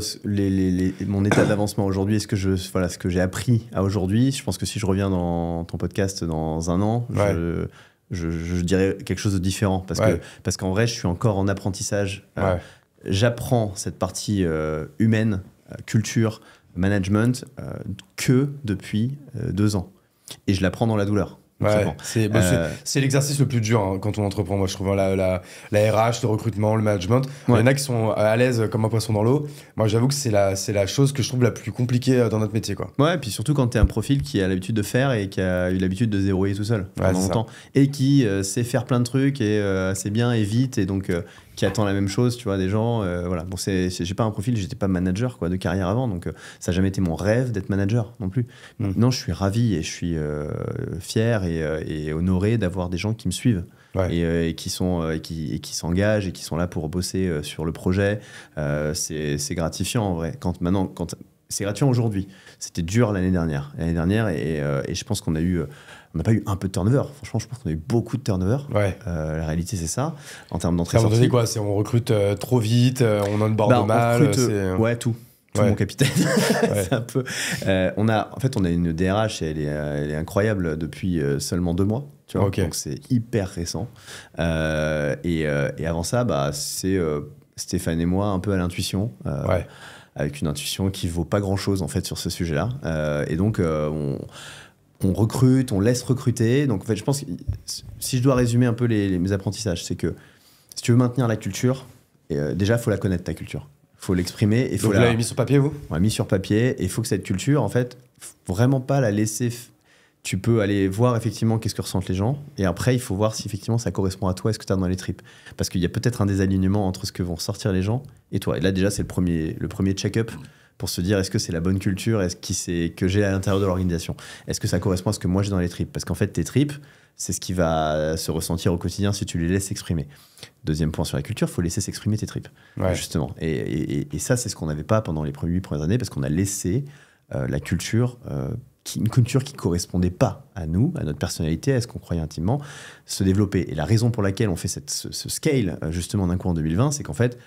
mon état d'avancement aujourd'hui et ce que j'ai appris à aujourd'hui. Je pense que si je reviens dans ton podcast dans un an, je dirais quelque chose de différent parce qu'en vrai, je suis encore en apprentissage. J'apprends cette partie humaine, culture, management que depuis 2 ans. Et je l'apprends dans la douleur. C'est l'exercice le plus dur quand on entreprend, moi je trouve, la RH, le recrutement, le management. Il y en a qui sont à l'aise comme un poisson dans l'eau. Moi j'avoue que c'est la chose que je trouve la plus compliquée dans notre métier, quoi. Ouais, et puis surtout quand tu es un profil qui a l'habitude de faire et qui a eu l'habitude de se débrouiller tout seul pendant longtemps et qui sait faire plein de trucs et assez bien et vite et donc qui attend la même chose, tu vois, des gens. Voilà. Bon, j'ai pas un profil, j'étais pas manager de carrière avant, donc ça n'a jamais été mon rêve d'être manager non plus. Non, je suis ravi et je suis fier et honoré d'avoir des gens qui me suivent et qui s'engagent et qui sont là pour bosser sur le projet. C'est gratifiant en vrai. C'est gratifiant aujourd'hui. C'était dur l'année dernière et je pense qu'on n'a pas eu un peu de turnover. Franchement, je pense qu'on a eu beaucoup de turnover. La réalité, c'est ça. En termes d'entrée-sortie. Quoi, on recrute trop vite, on onboard mal. Tout mon capitaine. C'est un peu. On a une DRH, elle est incroyable depuis seulement 2 mois. Tu vois, donc c'est hyper récent. Et avant ça, c'est Stéphane et moi un peu à l'intuition. Avec une intuition qui vaut pas grand-chose en fait sur ce sujet-là. Et donc on recrute, on laisse recruter. Donc en fait, je pense que si je dois résumer un peu mes apprentissages, c'est que si tu veux maintenir la culture, déjà, il faut la connaître, ta culture. Il faut l'exprimer. Donc vous l'avez mis sur papier, vous? On l'a mis sur papier. Et il faut que cette culture, en fait, vraiment pas la laisser... Tu peux aller voir effectivement qu'est-ce que ressentent les gens. Et après, il faut voir si effectivement ça correspond à toi et ce que tu as dans les tripes. Parce qu'il y a peut-être un désalignement entre ce que vont ressortir les gens et toi. Et là, déjà, c'est le premier check-up pour se dire est-ce que c'est la bonne culture, que j'ai à l'intérieur de l'organisation. Est-ce que ça correspond à ce que moi j'ai dans les tripes? Parce qu'en fait, tes tripes, c'est ce qui va se ressentir au quotidien si tu les laisses s'exprimer. Deuxième point sur la culture, il faut laisser s'exprimer tes tripes, justement. Et ça, c'est ce qu'on n'avait pas pendant les 8 premières années parce qu'on a laissé la culture... une culture qui ne correspondait pas à nous, à notre personnalité, à ce qu'on croyait intimement, se développer. Et la raison pour laquelle on fait ce scale, justement, d'un coup en 2020, c'est qu'en fait,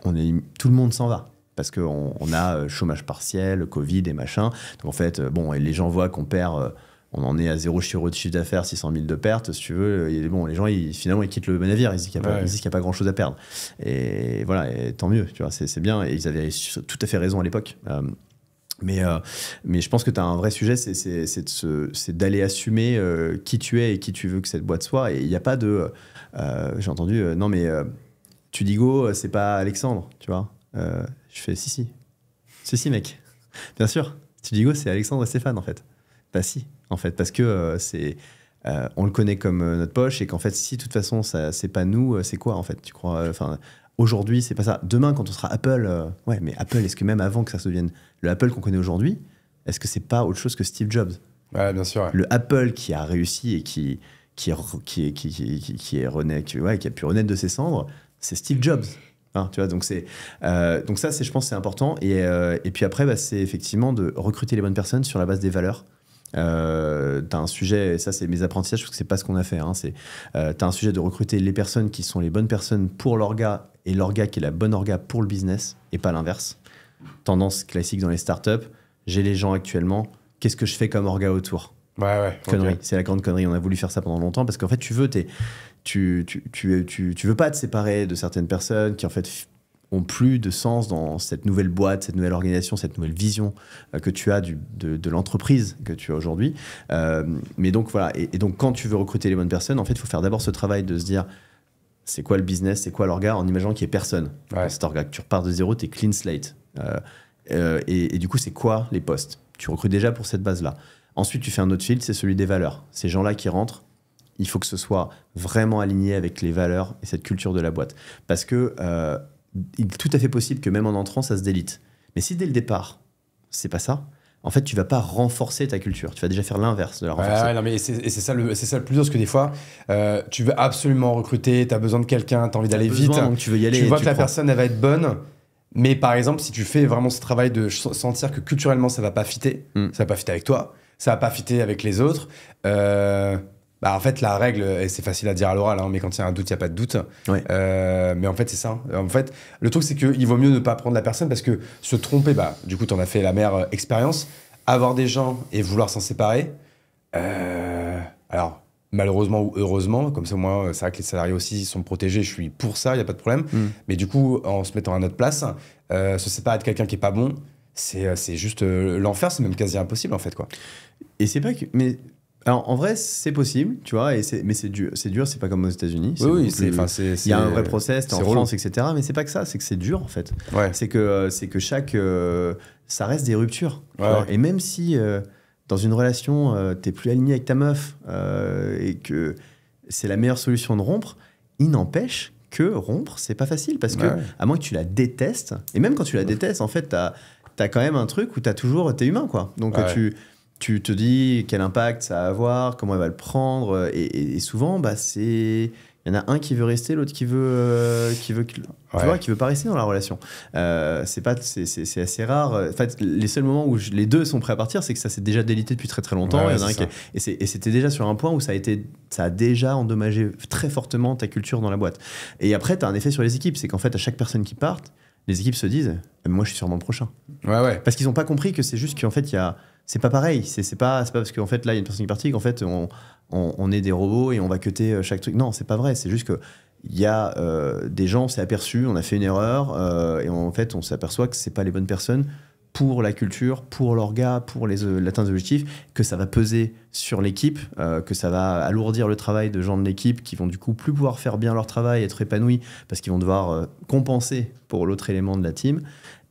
tout le monde s'en va. Parce qu'on a chômage partiel, Covid et machin. Donc en fait, et les gens voient qu'on perd... on en est à 0 € de chiffre d'affaires, 600 000 de pertes, si tu veux. Les gens, finalement, ils quittent le navire. Ils disent qu'il n'y a pas grand-chose à perdre. Et voilà, et tant mieux, tu vois, c'est bien. Et ils avaient tout à fait raison à l'époque. Mais je pense que tu as un vrai sujet, c'est d'aller assumer qui tu es et qui tu veux que cette boîte soit. Et il n'y a pas de... j'ai entendu, non mais Tudigo, c'est pas Alexandre, tu vois. Je fais, si mec, bien sûr. Tudigo, c'est Alexandre et Stéphane, en fait. Bah si, en fait, parce que on le connaît comme notre poche et qu'en fait, si de toute façon, c'est pas nous, c'est quoi en fait, tu crois? Aujourd'hui, c'est pas ça. Demain, quand on sera Apple, ouais, mais Apple, est-ce que même avant que ça se devienne le Apple qu'on connaît aujourd'hui, est-ce que c'est pas autre chose que Steve Jobs? Ouais, bien sûr. Ouais. Le Apple qui a réussi et qui a pu renaître de ses cendres, c'est Steve Jobs. Hein, tu vois, donc ça, je pense, c'est important. Et puis après, c'est effectivement de recruter les bonnes personnes sur la base des valeurs. T'as un sujet, et ça c'est mes apprentissages parce que c'est pas ce qu'on a fait. Hein, t'as un sujet de recruter les personnes qui sont les bonnes personnes pour l'orga et l'orga qui est la bonne orga pour le business et pas l'inverse. Tendance classique dans les startups. J'ai les gens actuellement. Qu'est-ce que je fais comme orga autour? Ouais. Connerie. Okay. C'est la grande connerie. On a voulu faire ça pendant longtemps parce qu'en fait, tu veux pas te séparer de certaines personnes qui en fait ont plus de sens dans cette nouvelle boîte, cette nouvelle organisation, cette nouvelle vision que tu as de l'entreprise que tu as aujourd'hui. Mais donc voilà. Et donc quand tu veux recruter les bonnes personnes, en fait, il faut faire d'abord ce travail de se dire c'est quoi le business, c'est quoi l'orga, en imaginant qu'il n'y ait personne. Ouais. Cet orga, tu repars de zéro, tu es clean slate. Et du coup, c'est quoi les postes? Tu recrutes déjà pour cette base-là. Ensuite, tu fais un autre filtre, c'est celui des valeurs. Ces gens-là qui rentrent, il faut que ce soit vraiment aligné avec les valeurs et cette culture de la boîte. Parce que il est tout à fait possible que même en entrant, ça se délite. Mais si dès le départ, c'est pas ça, en fait, tu vas pas renforcer ta culture. Tu vas déjà faire l'inverse de la renforcer. Ouais, non, mais c'est ça le plus dur, parce que des fois, tu veux absolument recruter, tu as besoin de quelqu'un, tu as envie d'aller vite. Donc tu veux y aller. Tu vois que la personne, elle va être bonne. Mais par exemple, si tu fais vraiment ce travail de sentir que culturellement, ça va pas fitter, ça va pas fitter avec toi, ça va pas fitter avec les autres, en fait, la règle, et c'est facile à dire à l'oral, hein, mais quand il y a un doute, il n'y a pas de doute. Ouais. Mais en fait, c'est ça. En fait, le truc, c'est qu'il vaut mieux ne pas prendre la personne parce que se tromper, du coup, tu en as fait la meilleure expérience. Avoir des gens et vouloir s'en séparer, alors, malheureusement ou heureusement, comme ça, moi, c'est vrai que les salariés aussi sont protégés, je suis pour ça, il n'y a pas de problème. Mais du coup, en se mettant à notre place, se séparer de quelqu'un qui n'est pas bon, c'est juste l'enfer, c'est même quasi impossible, en fait, quoi. Et c'est pas que... Mais... Alors, en vrai, c'est possible, tu vois, mais c'est dur, c'est pas comme aux États-Unis. Oui, il y a un vrai process, t'es en relou. France, etc. Mais c'est pas que ça, c'est que c'est dur, en fait. Ouais. C'est que chaque... ça reste des ruptures. Ouais. Et même si, dans une relation, t'es plus aligné avec ta meuf et que c'est la meilleure solution de rompre, il n'empêche que rompre, c'est pas facile. Parce que, à moins que tu la détestes, et même quand tu la détestes, en fait, t'as quand même un truc où t'es humain, quoi. Donc, tu te dis quel impact ça va avoir, comment elle va le prendre, et souvent, il y en a un qui veut rester, l'autre qui veut pas rester dans la relation. C'est assez rare. En fait, les seuls moments où les deux sont prêts à partir, c'est que ça s'est déjà délité depuis très très longtemps. Et c'était déjà sur un point où ça a déjà endommagé très fortement ta culture dans la boîte. Et après, tu as un effet sur les équipes, c'est qu'en fait, à chaque personne qui part, les équipes se disent moi, je suis sûrement le prochain. Ouais. Parce qu'ils n'ont pas compris que c'est juste qu'en fait, c'est pas pareil. C'est pas parce qu'en fait, là, il y a une personne qui est partie qu'en fait, on est des robots et on va cutter chaque truc. Non, c'est pas vrai. C'est juste que il y a des gens, on s'est aperçu, on a fait une erreur et en fait, on s'aperçoit que c'est pas les bonnes personnes pour la culture, pour l'orga, pour l'atteinte des objectifs, que ça va peser sur l'équipe, que ça va alourdir le travail de gens de l'équipe qui vont du coup plus pouvoir faire bien leur travail, être épanouis parce qu'ils vont devoir compenser pour l'autre élément de la team.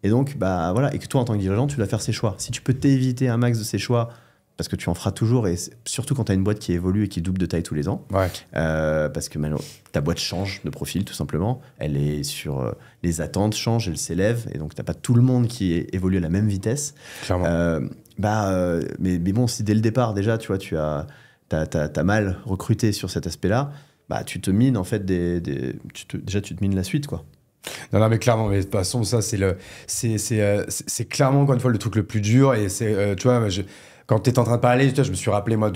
Et donc, voilà, et que toi, en tant que dirigeant, tu dois faire ces choix. Si tu peux t'éviter un max de ces choix, parce que tu en feras toujours, et surtout quand tu as une boîte qui évolue et qui double de taille tous les ans, parce que ta boîte change de profil, tout simplement. Elle est sur... les attentes changent, elles s'élèvent, et donc tu n'as pas tout le monde qui évolue à la même vitesse. Clairement. Mais bon, si dès le départ, déjà, tu vois, t'as mal recruté sur cet aspect-là, tu te mines, en fait, déjà, tu te mines la suite, quoi. Non, mais clairement, mais de toute façon, ça, c'est clairement, encore une fois, le truc le plus dur. Et c'est, tu vois, quand tu étais en train de parler, je me suis rappelé, moi,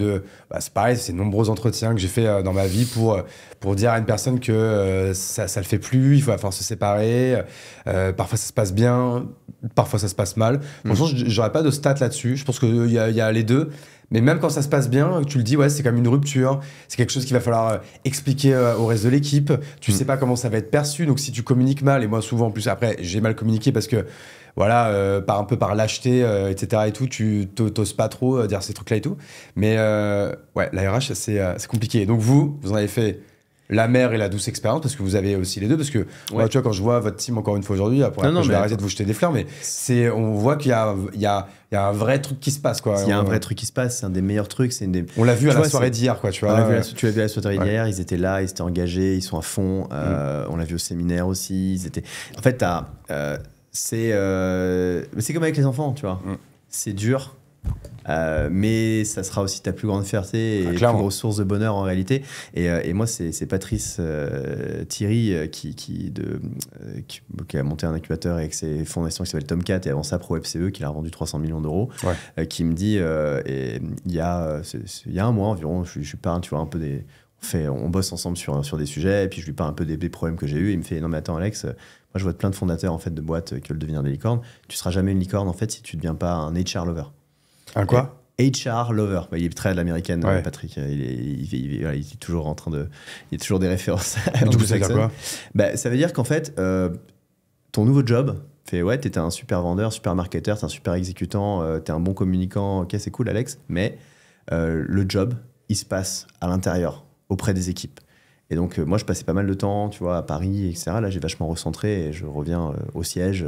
c'est pareil, c'est de nombreux entretiens que j'ai fait dans ma vie pour dire à une personne que ça le fait plus, il va falloir se séparer. Parfois, ça se passe bien, parfois, ça se passe mal. Franchement, j'aurais pas de stats là-dessus. Je pense qu'il y a les deux. Mais même quand ça se passe bien, tu le dis, c'est comme une rupture. C'est quelque chose qu'il va falloir expliquer au reste de l'équipe. Tu sais pas comment ça va être perçu. Donc, si tu communiques mal, et moi, souvent, en plus, après, j'ai mal communiqué parce que, voilà, un peu par lâcheté, etc. et tout, tu t'oses pas trop dire ces trucs-là et tout. Mais, la RH, c'est compliqué. Donc, vous en avez fait la mère et la douce expérience, parce que vous avez aussi les deux, parce que moi, tu vois, quand je vois votre team encore une fois aujourd'hui, après je vais arrêter de vous jeter des fleurs, mais on voit qu'il y a un vrai truc qui se passe, quoi. Il y a un vrai truc qui se passe, c'est un des meilleurs trucs. On l'a vu à la soirée d'hier, quoi, tu vois. Tu l'as vu à la soirée d'hier, ils étaient là, ils étaient engagés, ils sont à fond. On l'a vu au séminaire aussi. Ils étaient... En fait, c'est comme avec les enfants, tu vois. C'est dur. Mais ça sera aussi ta plus grande fierté et plus grosse source de bonheur en réalité. Et moi, c'est Patrice Thierry qui a monté un incubateur avec ses fondations qui s'appelle Tomcat et avant ça Pro FCE qui l'a revendu 300 millions d'euros, qui me dit il y a un mois environ, je lui parle, tu vois, un peu on bosse ensemble sur des sujets et puis je lui parle un peu des problèmes que j'ai eu. Il me fait non mais attends Alex, moi je vois plein de fondateurs en fait de boîtes qui veulent devenir des licornes. Tu seras jamais une licorne en fait si tu ne deviens pas un HR lover. Un quoi? HR lover. Il est très à l'américaine, Patrick. Il est toujours en train de. Il y a toujours des références. Du coup, ça veut dire quoi? Ça veut dire qu'en fait, ton nouveau job, t'étais un super vendeur, super marketeur, t'es un super exécutant, t'es un bon communicant. Ok, c'est cool, Alex. Mais le job, il se passe à l'intérieur, auprès des équipes. Et donc, moi, je passais pas mal de temps, tu vois, à Paris, etc. Là, j'ai vachement recentré et je reviens au siège,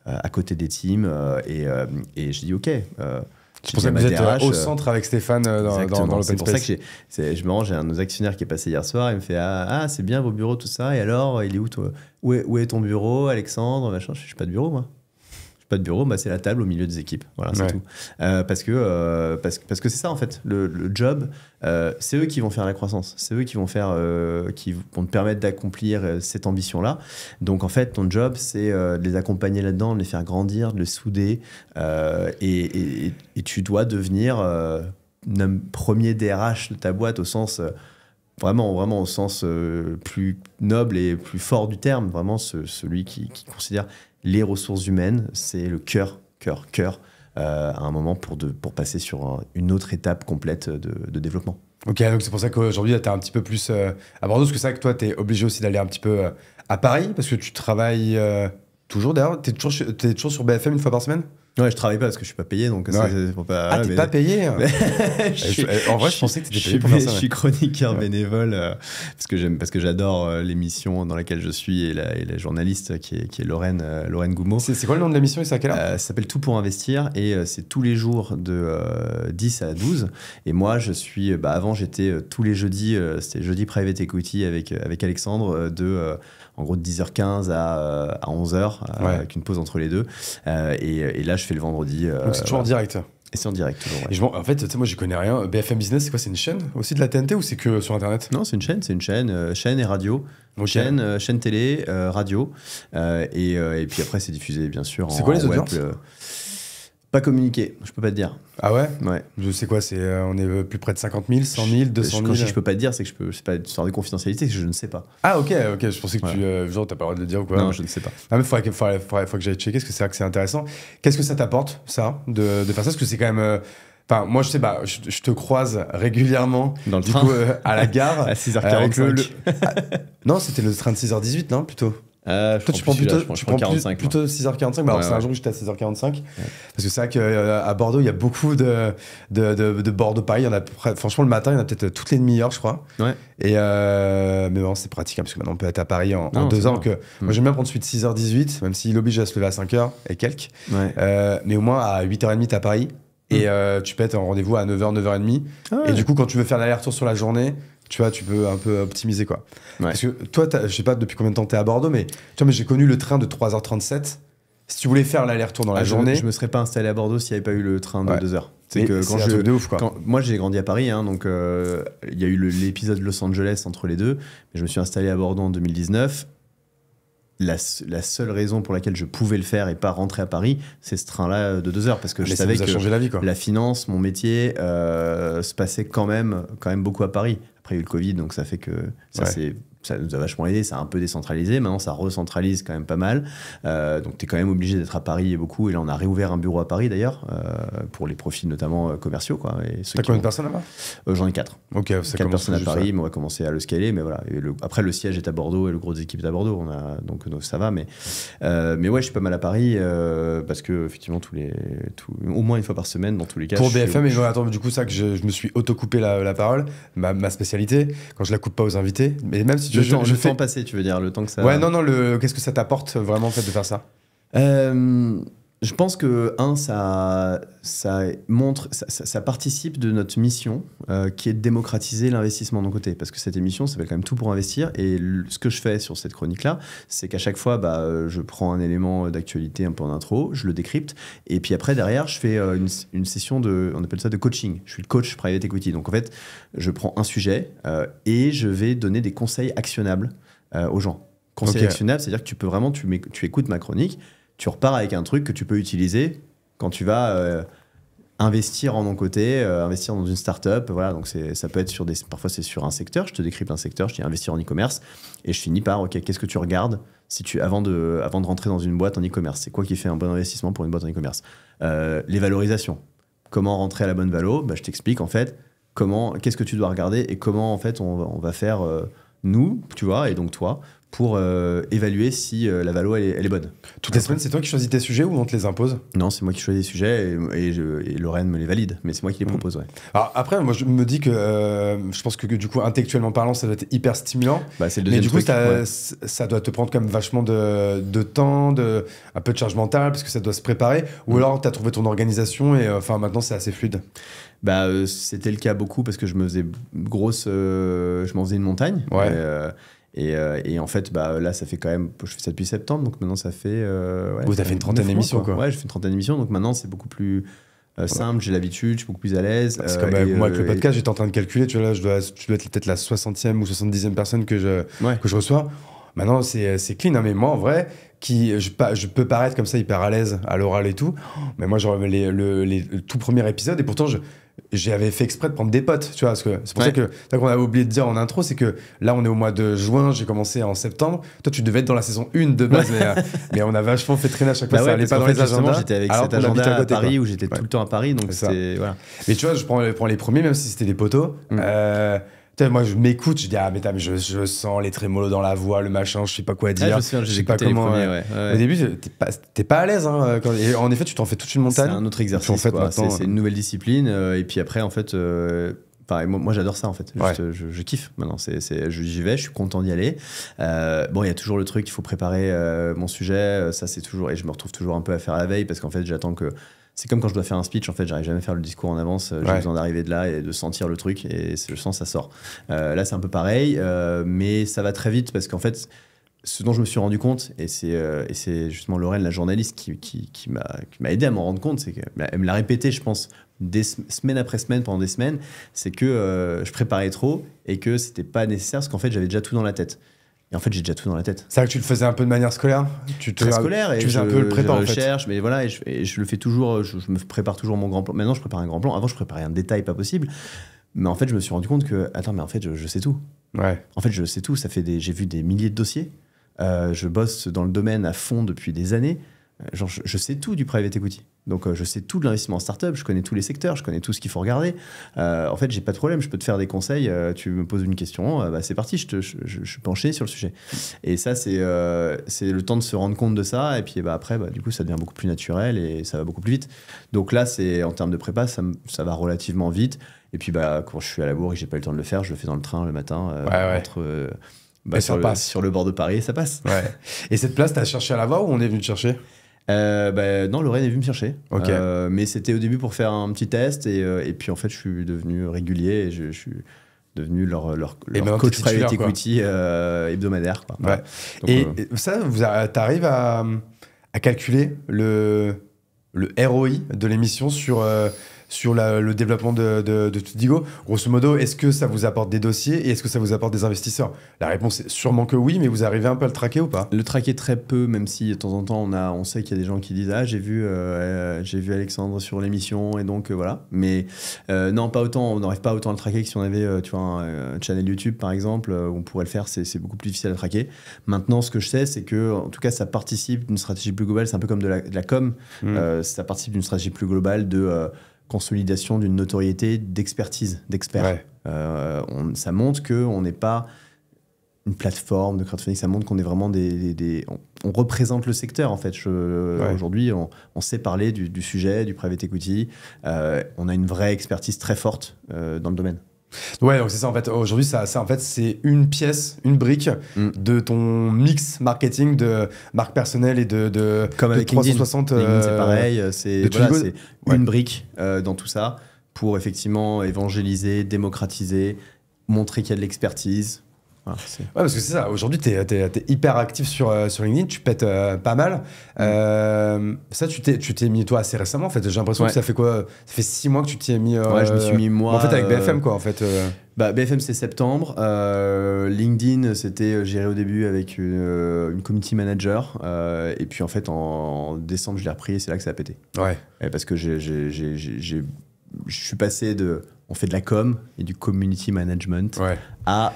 à côté des teams. Et je dis, OK. C'est pour ça que vous êtes au centre avec Stéphane dans l'open space. C'est pour ça que je me rends, j'ai un de nos actionnaires qui est passé hier soir, il me fait ah c'est bien vos bureaux, tout ça, et alors, il est où toi? Où est ton bureau, Alexandre? Machin. Je suis pas de bureau, moi. Pas de bureau, c'est la table au milieu des équipes. Voilà, c'est tout. Parce que c'est ça, en fait. Le job, c'est eux qui vont faire la croissance. C'est eux qui vont te permettre d'accomplir cette ambition-là. Donc, en fait, ton job, c'est de les accompagner là-dedans, de les faire grandir, de les souder. Et tu dois devenir premier DRH de ta boîte au sens... Vraiment au sens plus noble et plus fort du terme. Vraiment, celui qui considère... Les ressources humaines, c'est le cœur, à un moment pour passer sur une autre étape complète de développement. Ok, donc c'est pour ça qu'aujourd'hui, tu es un petit peu plus à Bordeaux, parce que c'est vrai que toi, tu es obligé aussi d'aller un petit peu à Paris, parce que tu travailles toujours, d'ailleurs, tu es toujours sur BFM une fois par semaine? Ouais, je travaille pas parce que je suis pas payé, donc c'est pour pas. Ah, t'es pas payé? En vrai, je pensais que t'étais payé pour faire ça. Je suis chroniqueur bénévole parce que j'adore l'émission dans laquelle je suis et la journaliste qui est Lorraine Goumeau. C'est quoi le nom de l'émission et c'est à quelle heure? Ça s'appelle Tout pour investir et c'est tous les jours de 10 à 12. Et moi, je suis. Avant, j'étais tous les jeudis, c'était jeudi private equity avec Alexandre en gros de 10h15 à 11h avec une pause entre les deux. Et là, je fais le vendredi. Donc c'est toujours en direct? Et c'est en direct toujours. Ouais. Et en fait, tu sais, moi, j'y connais rien. BFM Business, c'est quoi? C'est une chaîne aussi de la TNT ou c'est que sur Internet? Non, c'est une chaîne et radio. Okay. Chaîne télé, radio. Et puis après, c'est diffusé, bien sûr. C'est quoi les audiences? Pas communiqué, je peux pas te dire. Ah ouais? Ouais. Je sais quoi, on est plus près de 50 000, 100 000, 200 000? Quand je peux pas te dire, c'est que c'est pas une histoire de confidentialité, c'est que je ne sais pas. Ah ok, je pensais que genre t'as pas le droit de le dire ou quoi. Non, je ne sais pas. Non mais faudrait que j'aille checker, parce que c'est vrai que c'est intéressant. Qu'est-ce que ça t'apporte, ça, de faire ça? Parce que c'est quand même... Enfin, moi, je sais, je te croise régulièrement dans le train. Coup, à la gare. À 6h45. Non, c'était le train de 6h18, non, plutôt? Toi, tu prends plutôt 6h45. Alors, c'est un jour où j'étais à 6h45. Ouais. Parce que c'est vrai qu'à Bordeaux, il y a beaucoup de Bordeaux-Paris. Franchement, le matin, il y en a peut-être toutes les demi-heures, je crois. Ouais. Mais bon, c'est pratique, parce que maintenant, on peut être à Paris en 2 ans. Moi, j'aime bien prendre suite 6h18, même s'il oblige à se lever à 5h et quelques. Ouais. Mais au moins, à 8h30, t'es à Paris. Et tu peux être en rendez-vous à 9h, 9h30. Ah ouais. Et du coup, quand tu veux faire l'aller-retour sur la journée, tu vois, tu peux un peu optimiser, quoi. Ouais. Parce que toi, je sais pas depuis combien de temps t'es à Bordeaux, mais j'ai connu le train de 3h37. Si tu voulais faire l'aller-retour dans la journée... Je me serais pas installé à Bordeaux s'il n'y avait pas eu le train de 2 heures. C'est que quand un truc de ouf, quoi. Moi, j'ai grandi à Paris, hein, donc il y a eu l'épisode Los Angeles entre les deux. Mais je me suis installé à Bordeaux en 2019. La seule raison pour laquelle je pouvais le faire et pas rentrer à Paris, c'est ce train-là de 2 heures, parce que je savais que changé la vie, quoi. La finance, mon métier, se passait quand même beaucoup à Paris. Après, il y a eu le Covid, donc ça fait que ça nous a vachement aidé, ça a un peu décentralisé. Maintenant, ça recentralise quand même pas mal. Donc, tu es quand même obligé d'être à Paris et beaucoup. Et là, on a réouvert un bureau à Paris, d'ailleurs, pour les profils notamment commerciaux, quoi. T'as combien de personnes là-bas? J'en ai 4. Ok, 4 personnes à Paris, mais on va commencer à le scaler. Mais voilà. Après, le siège est à Bordeaux et le gros équipe est à Bordeaux. Donc ça va. Mais ouais, je suis pas mal à Paris parce que, effectivement, au moins une fois par semaine, dans tous les cas. Pour BFM, attends, du coup, ça que je me suis auto-coupé la parole. Ma spécialité, spécialité, quand je la coupe pas aux invités. Mais même si Le temps passé, tu veux dire, le temps que ça... Ouais, non, qu'est-ce que ça t'apporte vraiment en fait de faire ça? Je pense que, ça montre, ça participe de notre mission qui est de démocratiser l'investissement d'un côté. Parce que cette émission s'appelle quand même Tout pour investir. Et ce que je fais sur cette chronique-là, c'est qu'à chaque fois, je prends un élément d'actualité un peu en intro, je le décrypte. Et puis après, derrière, je fais une session on appelle ça de coaching. Je suis le coach private equity. Donc en fait, je prends un sujet et je vais donner des conseils actionnables aux gens. Conseils actionnables, c'est-à-dire que tu peux vraiment, tu écoutes ma chronique, tu repars avec un truc que tu peux utiliser quand tu vas investir en mon côté, investir dans une start-up. Voilà, donc ça peut être parfois c'est sur un secteur, je te décrypte un secteur, je dis investir en e-commerce et je finis par ok, qu'est-ce que tu regardes avant de rentrer dans une boîte en e-commerce, c'est quoi qui fait un bon investissement pour une boîte en e-commerce, les valorisations, comment rentrer à la bonne valo, je t'explique en fait qu'est-ce que tu dois regarder et comment en fait on va faire nous, tu vois, et donc toi, pour évaluer si la valo elle est bonne. Toutes les semaines, c'est toi qui choisis tes sujets ou on te les impose? Non, c'est moi qui choisis les sujets et Lorraine me les valide, mais c'est moi qui les propose, ouais. Alors après, moi je me dis que je pense que du coup, intellectuellement parlant, ça doit être hyper stimulant. C'est le mais deuxième du coup, truc, ça doit te prendre quand même vachement de temps, un peu de charge mentale, parce que ça doit se préparer. Ou alors, tu as trouvé ton organisation et maintenant, c'est assez fluide. C'était le cas beaucoup parce que je me faisais je m'en faisais une montagne. Ouais. Et en fait, là, ça fait quand même... Je fais ça depuis septembre, donc maintenant, ça fait... t'as fait une trentaine d'émissions, quoi. Ouais, je fais une trentaine d'émissions, donc maintenant, c'est beaucoup plus simple, j'ai l'habitude, je suis beaucoup plus à l'aise. C'est comme moi avec le podcast, j'étais en train de calculer, tu vois, là, je dois être peut-être la 60e ou 70e personne que je reçois. Maintenant, c'est clean, hein, mais moi, en vrai, je peux paraître comme ça hyper à l'aise à l'oral et tout, mais moi, genre, le tout premier épisode, et pourtant, j'avais fait exprès de prendre des potes, tu vois, parce que c'est pour ça qu'on avait oublié de dire en intro, c'est que là, on est au mois de juin, j'ai commencé en septembre. Toi, tu devais être dans la saison 1 de base, mais on a vachement fait traîner à chaque fois, ça allait pas dans les agendas. J'étais avec cet agenda à Paris où j'étais tout le temps à Paris, donc c'est... Voilà. Mais tu vois, je prends les premiers, même si c'était des potos. Moi, je m'écoute, je dis mais je sens les trémolos dans la voix, le machin, je sais pas quoi dire. Je sais pas comment. Au début, t'es pas à l'aise. Hein, et en effet, tu t'en fais toute une montagne. C'est un autre exercice. En fait, c'est une nouvelle discipline. Et puis après, en fait, moi j'adore ça en fait. Je kiffe maintenant. J'y vais, je suis content d'y aller. Il y a toujours le truc, il faut préparer mon sujet. Ça, c'est toujours. Et je me retrouve toujours un peu à faire la veille parce qu'en fait, j'attends que. C'est comme quand je dois faire un speech, en fait, j'arrive jamais à faire le discours en avance. J'ai besoin d'arriver de là et de sentir le truc et je sens ça sort. Là, c'est un peu pareil, mais ça va très vite parce qu'en fait, ce dont je me suis rendu compte, et c'est justement Lorraine, la journaliste, qui m'a aidé à m'en rendre compte, c'est qu'elle me l'a répété, je pense, semaine après semaine, pendant des semaines, c'est que je préparais trop et que c'était pas nécessaire parce qu'en fait, j'avais déjà tout dans la tête. Et en fait, j'ai déjà tout dans la tête. C'est vrai que tu le faisais un peu de manière scolaire. Très scolaire. Tu faisais un peu le prépa, en fait. Recherche, mais voilà, et je le fais toujours. Je me prépare toujours mon grand plan. Maintenant, je prépare un grand plan. Avant, je préparais un détail pas possible. Mais en fait, je me suis rendu compte que, attends, mais en fait, je sais tout. Ouais. En fait, je sais tout. J'ai vu des milliers de dossiers. Je bosse dans le domaine à fond depuis des années. Genre, je sais tout du private equity. Donc, je sais tout de l'investissement en startup, je connais tous les secteurs, je connais tout ce qu'il faut regarder. En fait, j'ai pas de problème, je peux te faire des conseils. Tu me poses une question, c'est parti, je peux enchaîner sur le sujet. Et ça, c'est le temps de se rendre compte de ça. Et puis après, du coup, ça devient beaucoup plus naturel et ça va beaucoup plus vite. Donc là, en termes de prépa, ça va relativement vite. Et puis, quand je suis à la bourre et que j'ai pas eu le temps de le faire, je le fais dans le train le matin. Sur le bord de Paris, ça passe. Ouais. Et cette place, t'as cherché à l'avoir ou on est venu te chercher? Non, Lorraine est venue me chercher. Okay. Mais c'était au début pour faire un petit test et puis en fait je suis devenu régulier et je suis devenu leur coach private equity hebdomadaire, quoi. Ouais. Donc, et ça, t'arrives à calculer le ROI de l'émission sur le développement de Tudigo. Grosso modo, est-ce que ça vous apporte des dossiers et est-ce que ça vous apporte des investisseurs? La réponse est sûrement que oui, mais vous arrivez un peu à le traquer ou pas? Le traquer très peu, même si de temps en temps on sait qu'il y a des gens qui disent j'ai vu Alexandre sur l'émission et donc voilà. Mais non, pas autant. On n'arrive pas autant à le traquer que si on avait un channel YouTube par exemple où on pourrait le faire. C'est beaucoup plus difficile à traquer. Maintenant, ce que je sais, c'est que en tout cas, ça participe d'une stratégie plus globale. C'est un peu comme de la com. Ça participe d'une stratégie plus globale de consolidation d'une notoriété, d'expertise, d'experts. Ouais. Ça montre qu'on n'est pas une plateforme de crowdfunding, ça montre qu'on est vraiment on représente le secteur en fait. Aujourd'hui, on sait parler du sujet, du private equity. On a une vraie expertise très forte dans le domaine. Ouais, donc c'est ça en fait. Aujourd'hui, ça en fait, c'est une pièce, une brique de ton mix marketing de marque personnelle et de comme avec 360. LinkedIn, c'est pareil. C'est Ouais. une brique dans tout ça pour effectivement évangéliser, démocratiser, montrer qu'il y a de l'expertise. Voilà, ouais, parce que c'est ça. Aujourd'hui, t'es hyper actif sur LinkedIn, tu pètes pas mal. Ça, tu t'es mis toi assez récemment en fait. J'ai l'impression que ça fait quoi? Ça fait 6 mois que tu t'y es mis. Ouais, je me suis mis moi. En fait, avec BFM quoi, en fait. Bah, BFM c'est septembre. LinkedIn c'était géré au début avec une community manager. Et puis en fait en décembre je l'ai repris et c'est là que ça a pété. Ouais. Et parce que je suis passé de on fait de la com et du community management à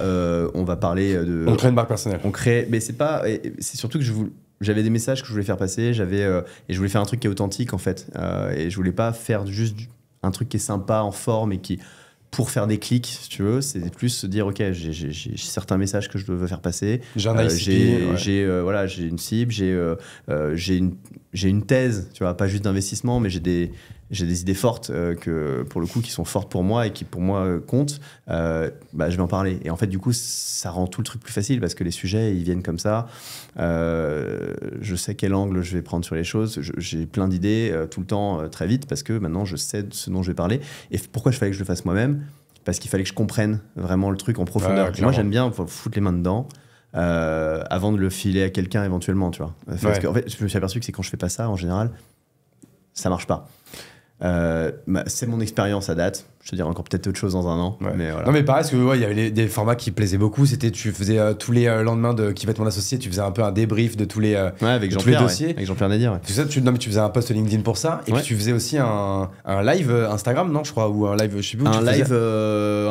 on va parler de. On crée une marque personnelle. On crée, mais c'est surtout que j'avais des messages que je voulais faire passer, et je voulais faire un truc qui est authentique en fait, et je voulais pas faire juste un truc qui est sympa en forme et qui pour faire des clics si tu veux, c'est plus se dire ok j'ai certains messages que je veux faire passer, j'ai un j'ai une cible, j'ai une thèse, tu vois, pas juste d'investissement, mais j'ai des idées fortes que pour le coup qui sont fortes pour moi et qui pour moi comptent, je vais en parler. Et en fait du coup ça rend tout le truc plus facile parce que les sujets ils viennent comme ça. Je sais quel angle je vais prendre sur les choses. J'ai plein d'idées tout le temps très vite parce que maintenant je sais de ce dont je vais parler. Et pourquoi il fallait que je le fasse moi-même? Parce qu'il fallait que je comprenne vraiment le truc en profondeur. Moi j'aime bien foutre les mains dedans. Avant de le filer à quelqu'un éventuellement, tu vois. Parce qu'en fait je me suis aperçu que c'est quand je fais pas ça en général ça marche pas. C'est mon expérience à date. Je te dirai encore peut-être autre chose dans un an. Mais voilà. Non mais pareil, parce que il y avait des formats qui plaisaient beaucoup. C'était tu faisais tous les lendemains de Qui va être mon associé, tu faisais un peu un débrief de tous les avec tous les dossiers. Avec Jean-Pierre Nadir. Tu faisais un post LinkedIn pour ça. Et puis tu faisais aussi un live Instagram, non je crois, ou un live, je sais plus. Un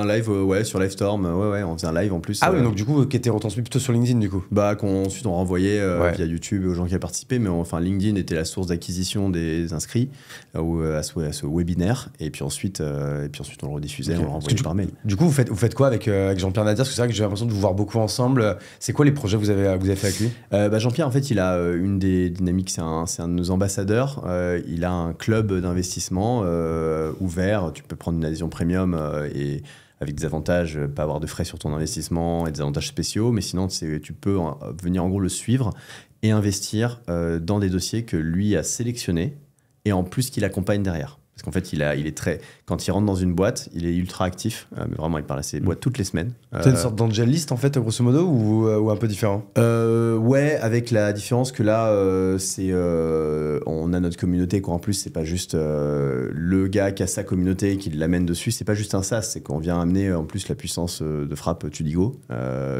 live sur Livestorm. On faisait un live en plus. Ah oui, donc du coup qui était retransmis plutôt sur LinkedIn du coup. Ensuite on renvoyait via YouTube aux gens qui avaient participé, mais enfin LinkedIn était la source d'acquisition des inscrits à ce webinaire. Et puis ensuite on le rediffusait, on le renvoyait par mail. Du coup, vous faites quoi avec Jean-Pierre Nadir? Parce que c'est vrai que j'ai l'impression de vous voir beaucoup ensemble. C'est quoi les projets que vous avez fait avec lui? Jean-Pierre, en fait, il a une des dynamiques, c'est un de nos ambassadeurs. Il a un club d'investissement ouvert. Tu peux prendre une adhésion premium et avec des avantages, pas avoir de frais sur ton investissement et des avantages spéciaux. Mais sinon, tu peux venir en gros le suivre et investir dans des dossiers que lui a sélectionnés et en plus qu'il accompagne derrière. Parce qu'en fait, il est très. Quand il rentre dans une boîte, il est ultra actif. Mais vraiment, il parle à ses boîtes toutes les semaines. C'est une sorte d'angel list, en fait, grosso modo, ou un peu différent? Ouais, avec la différence que là, on a notre communauté, quoi. En plus, c'est pas juste le gars qui a sa communauté qui l'amène dessus. C'est pas juste un SaaS, c'est qu'on vient amener en plus la puissance de frappe Tudigo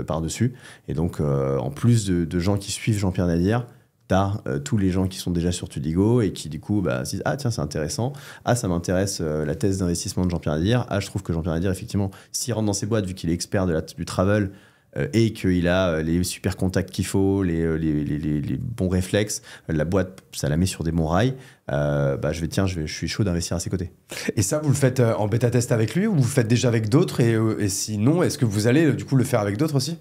par-dessus. Et donc, en plus de gens qui suivent Jean-Pierre Nadir, t'as tous les gens qui sont déjà sur Tudigo et qui du coup se disent ah tiens c'est intéressant, ah ça m'intéresse la thèse d'investissement de Jean-Pierre Nadir, ah je trouve que Jean-Pierre Nadir effectivement s'il rentre dans ses boîtes vu qu'il est expert du travel et qu'il a les super contacts qu'il faut, les bons réflexes, la boîte ça la met sur des bons rails, je suis chaud d'investir à ses côtés. Et ça vous le faites en bêta test avec lui ou vous le faites déjà avec d'autres et sinon est-ce que vous allez du coup le faire avec d'autres aussi?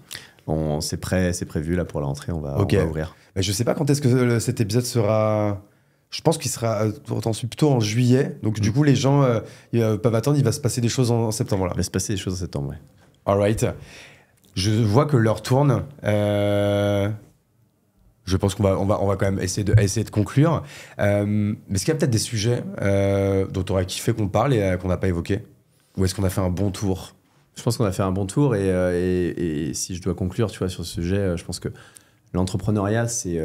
C'est prévu là pour la rentrée, on va ouvrir. Je sais pas quand est-ce que cet épisode sera. Je pense qu'il sera plutôt en juillet. Donc du coup, les gens peuvent attendre. Il va se passer des choses en septembre là. Il va se passer des choses en septembre, ouais. Alright. Je vois que l'heure tourne. Je pense qu'on va quand même essayer de conclure. Mais est-ce qu'il y a peut-être des sujets dont tu aurais kiffé qu'on parle et qu'on n'a pas évoqué? Ou est-ce qu'on a fait un bon tour? Je pense qu'on a fait un bon tour et si je dois conclure, tu vois, sur ce sujet, je pense que l'entrepreneuriat, c'est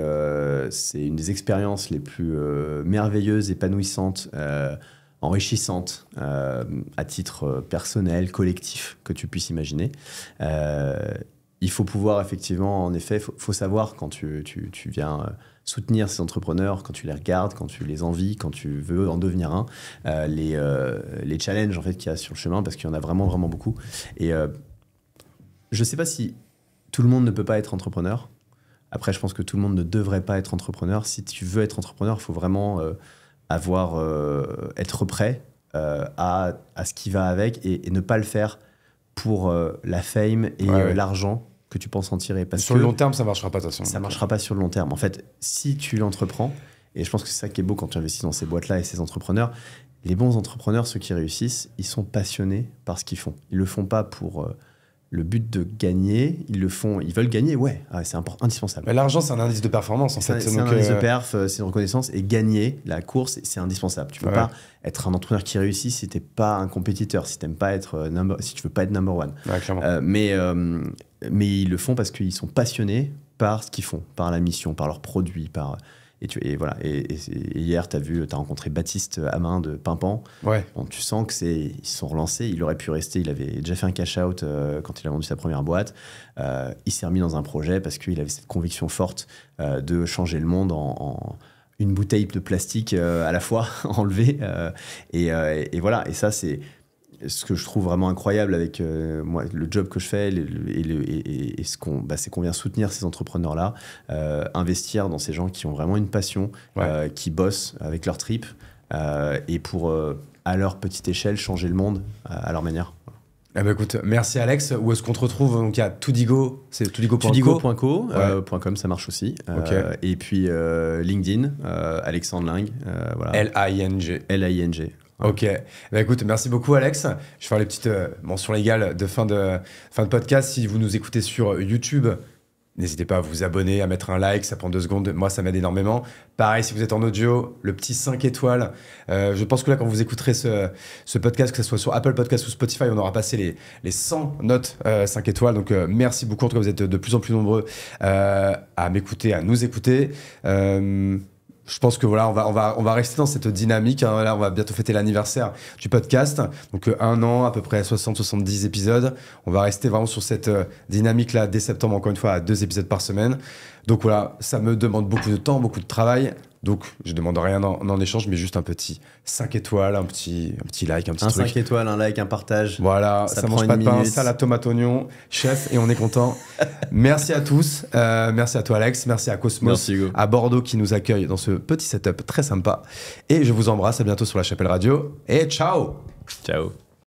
une des expériences les plus merveilleuses, épanouissantes, enrichissantes à titre personnel, collectif que tu puisses imaginer. Il faut pouvoir effectivement, en effet, faut savoir quand tu viens soutenir ces entrepreneurs, quand tu les regardes, quand tu les envies, quand tu veux en devenir un, les challenges en fait qu'il y a sur le chemin, parce qu'il y en a vraiment, vraiment beaucoup. Et je ne sais pas si tout le monde ne peut pas être entrepreneur. Après, je pense que tout le monde ne devrait pas être entrepreneur. Si tu veux être entrepreneur, il faut vraiment être prêt à ce qui va avec et ne pas le faire pour la fame et l'argent que tu penses en tirer. Parce sur le long terme, ça ne marchera pas de toute façon. Ça ne marchera pas sur le long terme. En fait, si tu l'entreprends, et je pense que c'est ça qui est beau quand tu investis dans ces boîtes-là et ces entrepreneurs, les bons entrepreneurs, ceux qui réussissent, ils sont passionnés par ce qu'ils font. Ils le font pas pour le but de gagner, ils veulent gagner, c'est indispensable. Mais l'argent, c'est un indice de performance, en fait. C'est un indice de perf, c'est une reconnaissance, et gagner la course, c'est indispensable. Tu peux pas être un entrepreneur qui réussit si t'es pas un compétiteur, si t'aimes pas être si tu veux pas être number one. Ouais, clairement. Mais ils le font parce qu'ils sont passionnés par ce qu'ils font, par la mission, par leurs produits, et voilà. Et hier, t'as rencontré Baptiste Amin de Pimpan. Ouais. Bon, tu sens que ils se sont relancés. Il aurait pu rester. Il avait déjà fait un cash-out quand il a vendu sa première boîte. Il s'est remis dans un projet parce qu'il avait cette conviction forte de changer le monde en une bouteille de plastique à la fois enlevée. Et voilà. Et ça, c'est ce que je trouve vraiment incroyable avec moi, le job que je fais c'est qu'on vient soutenir ces entrepreneurs-là, investir dans ces gens qui ont vraiment une passion, qui bossent avec leur tripes et pour, à leur petite échelle, changer le monde à leur manière. Eh ben écoute, merci Alex. Où est-ce qu'on te retrouve? Donc il y a Tudigo, c'est tudigo.co. Tudigo.com, ça marche aussi. Et puis LinkedIn, Alexandre Ling. Voilà. L-I-N-G. L-I-N-G. Ok. Bah écoute, merci beaucoup Alex. Je vais faire les petites mentions légales de fin de podcast. Si vous nous écoutez sur YouTube, n'hésitez pas à vous abonner, à mettre un like, ça prend 2 secondes. Moi, ça m'aide énormément. Pareil, si vous êtes en audio, le petit 5 étoiles. Je pense que là, quand vous écouterez ce podcast, que ce soit sur Apple Podcast ou Spotify, on aura passé les 100 notes 5 étoiles. Donc, merci beaucoup. En tout cas, vous êtes de plus en plus nombreux à m'écouter, à nous écouter. Je pense que voilà, on va rester dans cette dynamique. Hein. Là, on va bientôt fêter l'anniversaire du podcast. Donc, 1 an, à peu près 60-70 épisodes. On va rester vraiment sur cette dynamique-là dès septembre, encore une fois, à 2 épisodes par semaine. Donc voilà, ça me demande beaucoup de temps, beaucoup de travail. Donc, je demande rien en échange, mais juste un petit 5 étoiles, un petit like, un petit truc. 5 étoiles, un like, un partage. Voilà, ça mange pas de pain, salade, tomate, oignon, chef, et on est content. Merci à tous. Merci à toi, Alex. Merci à Cosmos, à Bordeaux, qui nous accueille dans ce petit setup très sympa. Et je vous embrasse. À bientôt sur La Chapelle Radio. Et ciao! Ciao.